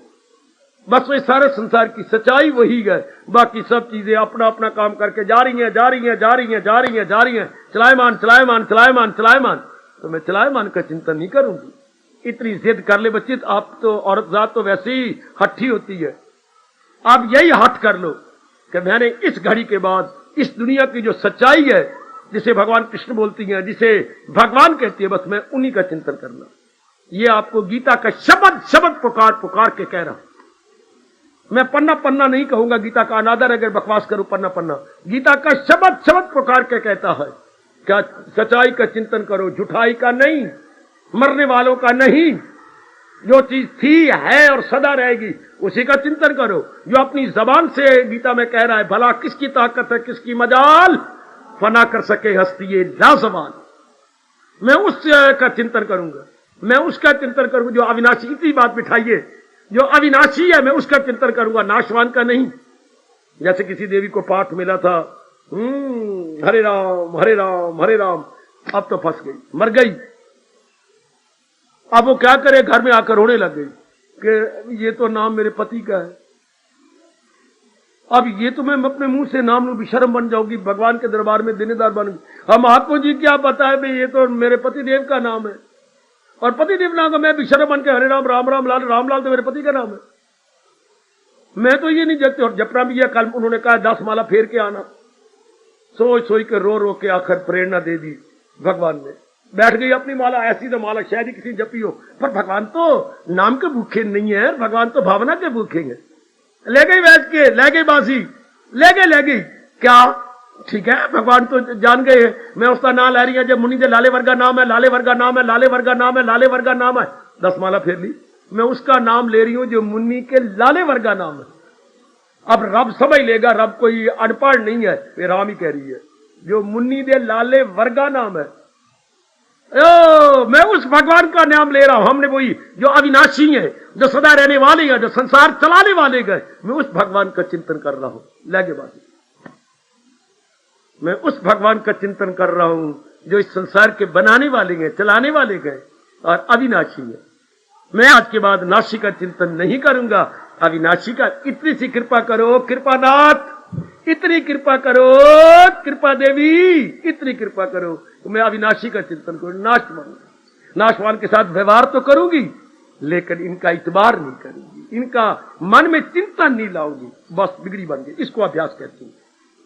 बस ये सारे संसार की सच्चाई वही है। बाकी सब चीजें अपना अपना काम करके जा रही हैं, जा रही हैं, जा रही हैं, जा रही हैं, जा रही हैं, चलायमान चलायमान चलायमान चलायमान। तो मैं चलायमान का चिंतन नहीं करूंगी। इतनी जिद कर ले बच्चे, आप तो औरत जात तो वैसे ही हट्ठी होती है, आप यही हट कर लो कि मैंने इस घड़ी के बाद इस दुनिया की जो सच्चाई है, जिसे भगवान कृष्ण बोलती हैं, जिसे भगवान कहती है, बस मैं उन्हीं का चिंतन करना। ये आपको गीता का शब्द शब्द पुकार पुकार के कह रहा हूं। मैं पन्ना पन्ना नहीं कहूंगा, गीता का अनादर अगर बकवास करूं पन्ना पन्ना। गीता का शब्द शब्द पुकार के कहता है क्या सच्चाई का चिंतन करो, झूठाई का नहीं, मरने वालों का नहीं। जो चीज थी है और सदा रहेगी उसी का चिंतन करो। जो अपनी जबान से गीता में कह रहा है, भला किसकी ताकत है, किसकी मजाल, फना कर सके हस्ती ये लाजवाल। मैं उस का चिंतन करूंगा, मैं उसका चिंतन करूंगा जो अविनाशी। इतनी बात बिठाइए, जो अविनाशी है मैं उसका चिंतन करूंगा, नाशवान का नहीं। जैसे किसी देवी को पाठ मिला था, हरे राम हरे राम हरे राम, अब तो फंस गई, मर गई। अब वो क्या करे, घर में आकर रोने लग गई कि ये तो नाम मेरे पति का है। अब ये तो मैं अपने मुंह से नाम लूं, बेशर्म बन जाऊंगी, भगवान के दरबार में देनेदार बनूंगी। हम महात्मा जी क्या पता है भाई ये तो मेरे पति देव का नाम है, और पति देव नाम का मैं बेशर्म बन के हरे राम राम राम लाल राम लाल तो मेरे पति का नाम है। मैं तो ये नहीं जगती। और जपना भी है, कल उन्होंने कहा 10 माला फेर के आना। सोच सोच के रो रो के आखिर प्रेरणा दे दी भगवान ने, बैठ गई अपनी माला। ऐसी तो माला शायद ही किसी जपी हो, पर भगवान तो नाम के भूखे नहीं है, भगवान तो भावना के भूखे हैं। ले गई बैठ के, ले गई बांसी, ले गई क्या, ठीक है भगवान तो जान गए मैं उसका नाम ला रही है। जब मुनि दे लाले वर्गा नाम है, लाले वर्गा नाम है, लाले वर्गा नाम है, लाले वर्गा नाम है, 10 माला फेर ली। मैं उसका नाम ले रही हूं जो मुन्नी के लाले वर्गा नाम है। अब रब समझ लेगा, रब कोई अनपढ़ नहीं है, ये राम ही कह रही है, जो मुन्नी दे लाले वर्गा नाम है। मैं उस भगवान का नाम ले रहा हूं। हमने वही जो अविनाशी है, जो सदा रहने वाले हैं, जो संसार चलाने वाले गए, मैं उस भगवान का चिंतन कर रहा हूं। लगे बात, मैं उस भगवान का चिंतन कर रहा हूं जो इस संसार के बनाने वाले गए, चलाने वाले गए और अविनाशी है। मैं आज के बाद नाशी का चिंतन नहीं करूंगा, अविनाशी का। इतनी सी कृपा करो कृपानाथ, इतनी कृपा करो कृपा देवी, इतनी कृपा करो। तो मैं अविनाशी का चिंतन करूं, नाशवान के साथ व्यवहार तो करूंगी, लेकिन इनका इतबार नहीं करूंगी, इनका मन में चिंतन नहीं लाऊंगी, बस बिगड़ी बन गई। इसको अभ्यास कहते हैं।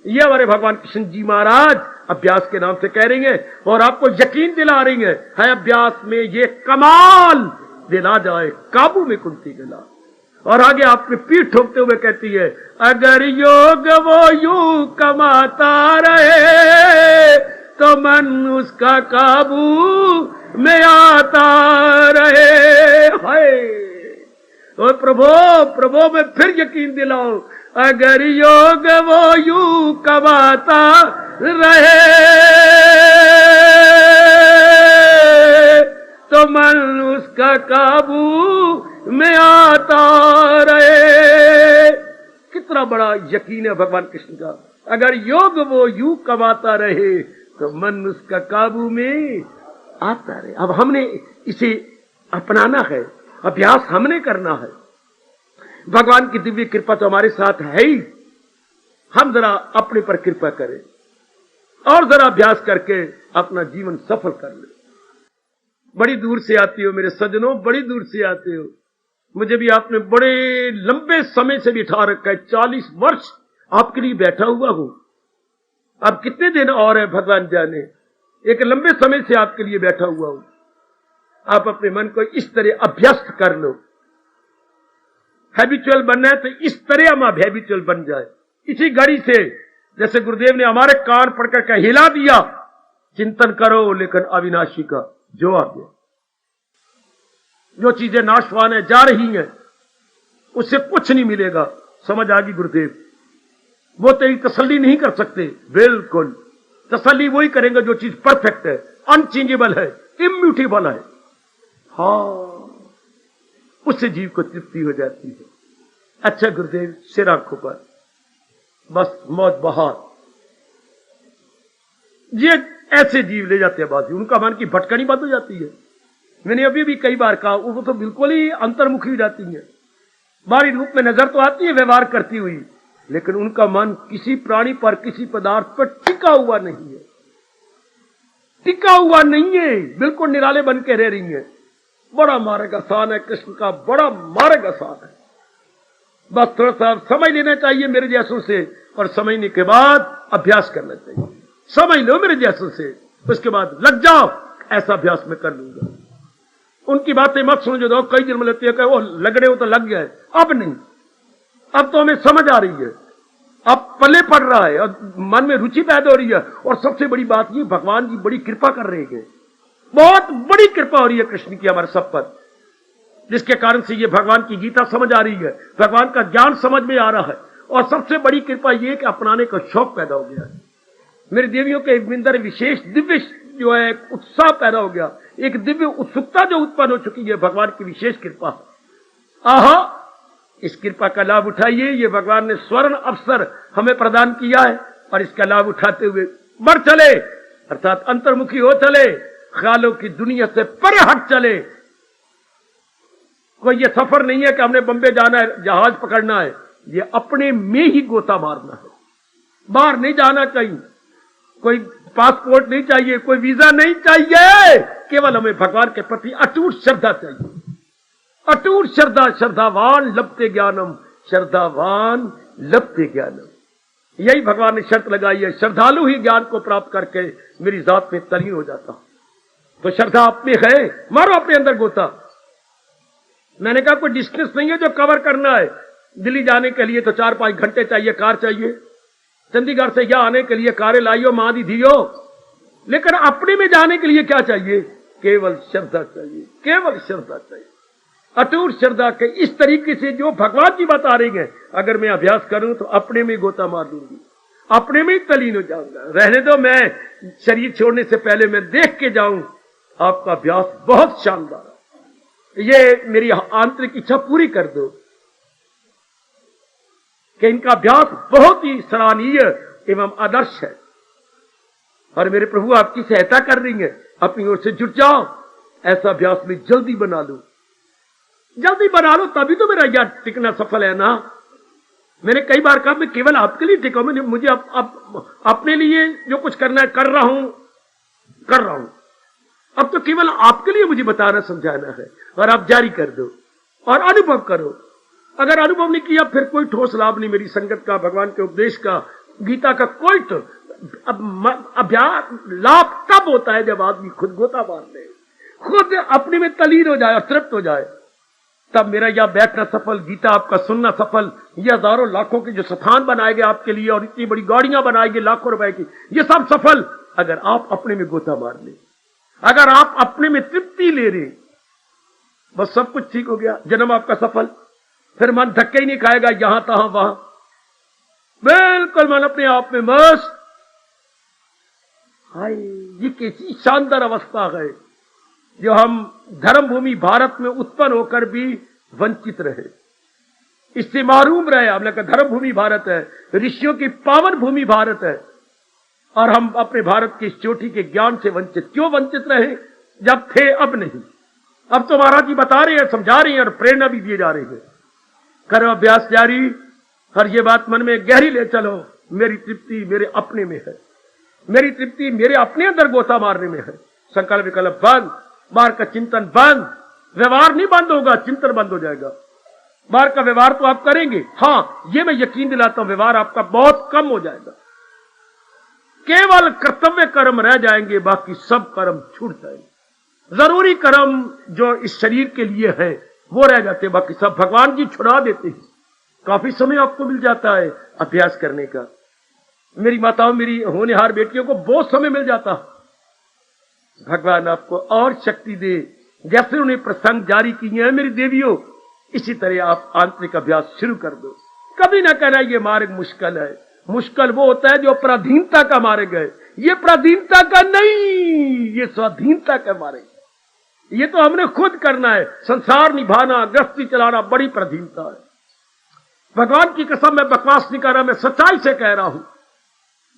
ये हमारे भगवान कृष्ण जी महाराज अभ्यास के नाम से कह रही हैं और आपको यकीन दिला रही हैं, है अभ्यास में ये कमाल दिला जाए काबू में कुंती गला। और आगे आपने पीठ ठोकते हुए कहती है, अगर योग वो यूं कमाता रहे तो मन उसका काबू में आता रहे। हाय और प्रभो में फिर यकीन दिलाओ, अगर योग वो यूं कमाता रहे तो मन उसका काबू में आता रहे। कितना बड़ा यकीन है भगवान कृष्ण का, अगर योग वो यूं कमाता रहे तो मन उसका काबू में आता रहे। अब हमने इसे अपनाना है, अभ्यास हमने करना है। भगवान की दिव्य कृपा तो हमारे साथ है ही, हम जरा अपने पर कृपा करें और जरा अभ्यास करके अपना जीवन सफल कर ले। बड़ी दूर से आती हो मेरे सज्जनों, बड़ी दूर से आते हो। मुझे भी आपने बड़े लंबे समय से बिठा रखा है, 40 वर्ष आपके लिए बैठा हुआ हूं। अब कितने दिन और है भगवान जाने, एक लंबे समय से आपके लिए बैठा हुआ हूं। आप अपने मन को इस तरह अभ्यस्त कर लो। हैबिचुअल बनना है तो इस तरह हम हैबिचुअल बन जाए, इसी घड़ी से। जैसे गुरुदेव ने हमारे कान पड़कर के हिला दिया, चिंतन करो लेकिन अविनाशी का, जो आ गया। जो चीजें नाशवान है जा रही हैं, उससे कुछ नहीं मिलेगा। समझ आ गई गुरुदेव, वो तेरी तसल्ली नहीं कर सकते। बिल्कुल तसल्ली वही करेंगे जो चीज परफेक्ट है, अनचेंजेबल है, इम्यूटेबल है। हाँ, उससे जीव को तृप्ति हो जाती है। अच्छा गुरुदेव, सिर आंखों पर, बस मौत बहार। ये ऐसे जीव ले जाते हैं बाजी, उनका मन की भटकनी बंद हो जाती है। मैंने अभी भी कई बार कहा, वो तो बिल्कुल ही अंतर्मुखी हो जाती है। बाहरी रूप में नजर तो आती है व्यवहार करती हुई, लेकिन उनका मन किसी प्राणी पर, किसी पदार्थ पर टिका हुआ नहीं है। टिका हुआ नहीं है, बिल्कुल निराले बन के रह रही है। बड़ा मार्ग आसान है कृष्ण का, बड़ा मार्ग आसान है। बस थोड़ा सा समझ लेना चाहिए मेरे जैसों से, और समझने के बाद अभ्यास करना चाहिए। समझ लो मेरे जैसों से, उसके बाद लग जाओ, ऐसा अभ्यास मैं कर लूंगा। उनकी बातें मत सुनो जो दो कई जन्म लेती है, वो लग रहे हो तो लग गए। अब नहीं, अब तो हमें समझ आ रही है, अब पल्ले पड़ रहा है और मन में रुचि पैदा हो रही है। और सबसे बड़ी बात ये, भगवान जी बड़ी कृपा कर रहे हैं, बहुत बड़ी कृपा हो रही है कृष्ण की हमारे सब पर, जिसके कारण से ये भगवान की गीता समझ आ रही है, भगवान का ज्ञान समझ में आ रहा है। और सबसे बड़ी कृपा ये कि अपनाने का शौक पैदा हो गया है। मेरे देवियों के अंदर विशेष दिव्य जो है उत्साह पैदा हो गया, एक दिव्य उत्सुकता जो उत्पन्न हो चुकी है, भगवान की विशेष कृपा। आहा, इस कृपा का लाभ उठाइए। ये भगवान ने स्वर्ण अवसर हमें प्रदान किया है, और इसका लाभ उठाते हुए बढ़ चले, अर्थात अंतर्मुखी हो चले, ख्यालों की दुनिया से परे हट चले। कोई ये सफर नहीं है कि हमने बम्बे जाना है, जहाज पकड़ना है, ये अपने में ही गोता मारना है। बाहर नहीं जाना कहीं, कोई पासपोर्ट नहीं चाहिए, कोई वीजा नहीं चाहिए, केवल हमें भगवान के प्रति अटूट श्रद्धा चाहिए। अटूट श्रद्धा, श्रद्धावान लभते ज्ञानम, श्रद्धावान लभते ज्ञानम। यही भगवान ने शर्त लगाई है, श्रद्धालु ही ज्ञान को प्राप्त करके मेरी जात में तलीन हो जाता। तो श्रद्धा आप में है, मारो अपने अंदर गोता। मैंने कहा कोई डिस्टेंस नहीं है जो कवर करना है। दिल्ली जाने के लिए तो 4-5 घंटे चाहिए, कार चाहिए। चंडीगढ़ से यहां आने के लिए कारें लाइयो, मादी धियो। लेकिन अपने में जाने के लिए क्या चाहिए? केवल श्रद्धा चाहिए, केवल श्रद्धा चाहिए, अटूट श्रद्धा के। इस तरीके से जो भगवान जी बता रही हैं, अगर मैं अभ्यास करूं तो अपने में गोता मार दूंगी, अपने में ही तलीन हो जाऊंगा। रहने दो, मैं शरीर छोड़ने से पहले मैं देख के जाऊं आपका अभ्यास बहुत शानदार है। ये मेरी आंतरिक इच्छा पूरी कर दो कि इनका अभ्यास बहुत ही सराहनीय एवं आदर्श है। और मेरे प्रभु आपकी सहायता कर रही है, अपनी ओर से जुट जाओ, ऐसा अभ्यास में जल्दी बना लो, जल्दी बना लो, तभी तो मेरा यह टिकना सफल है ना। मैंने कई बार कहा मैं केवल आपके लिए टिका, मैंने मुझे अपने लिए जो कुछ करना है कर रहा हूं। अब तो केवल आपके लिए मुझे बताना समझाना है, और आप जारी कर दो और अनुभव करो। अगर अनुभव नहीं किया फिर कोई ठोस लाभ नहीं मेरी संगत का, भगवान के उपदेश का, गीता का। कोई तो अभ्यास लाभ तब होता है जब आदमी खुद गोता मार ले, खुद अपने में तलीन हो जाए और तृप्त हो जाए। तब मेरा यह बैठना सफल, गीता आपका सुनना सफल, ये हजारों लाखों के जो स्थान बनाए गए आपके लिए, और इतनी बड़ी गाड़ियां बनाई गई लाखों रुपए की, ये सब सफल अगर आप अपने में गोता मार ले, अगर आप अपने में तृप्ति ले रहे, बस सब कुछ ठीक हो गया, जन्म आपका सफल। फिर मन धक्के ही नहीं खाएगा यहां तहां वहां, बिल्कुल मन अपने आप में मस्त। हाय, ये कैसी शानदार अवस्था है जो हम धर्म भूमि भारत में उत्पन्न होकर भी वंचित रहे, इससे मारूम रहे। हमने कहा धर्म भूमि भारत है, ऋषियों की पावन भूमि भारत है, और हम अपने भारत की इस चोटी के ज्ञान से वंचित क्यों वंचित रहे? जब थे अब नहीं। अब तो महाराज जी बता रहे हैं, समझा रहे हैं, और प्रेरणा भी दिए जा रही है। करो अभ्यास जारी, और ये बात मन में गहरी ले चलो, मेरी तृप्ति मेरे अपने में है, मेरी तृप्ति मेरे अपने अंदर गोता मारने में है। संकल्प विकल्प बंद, बाहर का चिंतन बंद, व्यवहार नहीं बंद होगा, चिंतन बंद हो जाएगा। बाहर का व्यवहार तो आप करेंगे, हाँ ये मैं यकीन दिलाता हूं, व्यवहार आपका बहुत कम हो जाएगा। केवल कर्तव्य कर्म रह जाएंगे, बाकी सब कर्म छूट जाएंगे। जरूरी कर्म जो इस शरीर के लिए है वो रह जाते, बाकी सब भगवान जी छुड़ा देते हैं। काफी समय आपको मिल जाता है अभ्यास करने का। मेरी माताओं, मेरी होनहार बेटियों को बहुत समय मिल जाता। भगवान आपको और शक्ति दे, जैसे उन्हें प्रसंग जारी किए हैं मेरी देवियों, इसी तरह आप आंतरिक अभ्यास शुरू कर दो। कभी ना कहना ये मार्ग मुश्किल है। मुश्किल वो होता है जो पराधीनता का मार्ग है, ये पराधीनता का नहीं, ये स्वाधीनता का मार्ग है। ये तो हमने खुद करना है। संसार निभाना, गृहस्थी चलाना बड़ी पराधीनता है। भगवान की कसम मैं बकवास नहीं कर रहा, मैं सच्चाई से कह रहा हूं।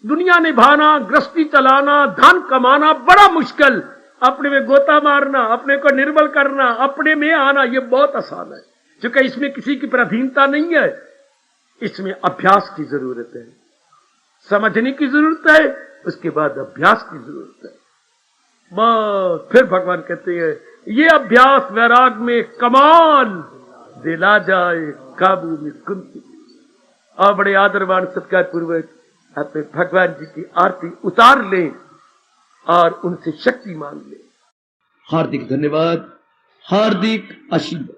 दुनिया निभाना, गृहस्थी चलाना, धन कमाना बड़ा मुश्किल, अपने में गोता मारना, अपने को निर्बल करना, अपने में आना, ये बहुत आसान है, क्योंकि इसमें किसी की पराधीनता नहीं है। इसमें अभ्यास की जरूरत है, समझने की जरूरत है, उसके बाद अभ्यास की जरूरत है। बस फिर भगवान कहते हैं ये अभ्यास वैराग में कमाल दिला जाए काबू में कुंती। और बड़े आदरवान सत्कार पूर्वक अपने भगवान जी की आरती उतार लें और उनसे शक्ति मांग लें। हार्दिक धन्यवाद, हार्दिक आशीर्वाद।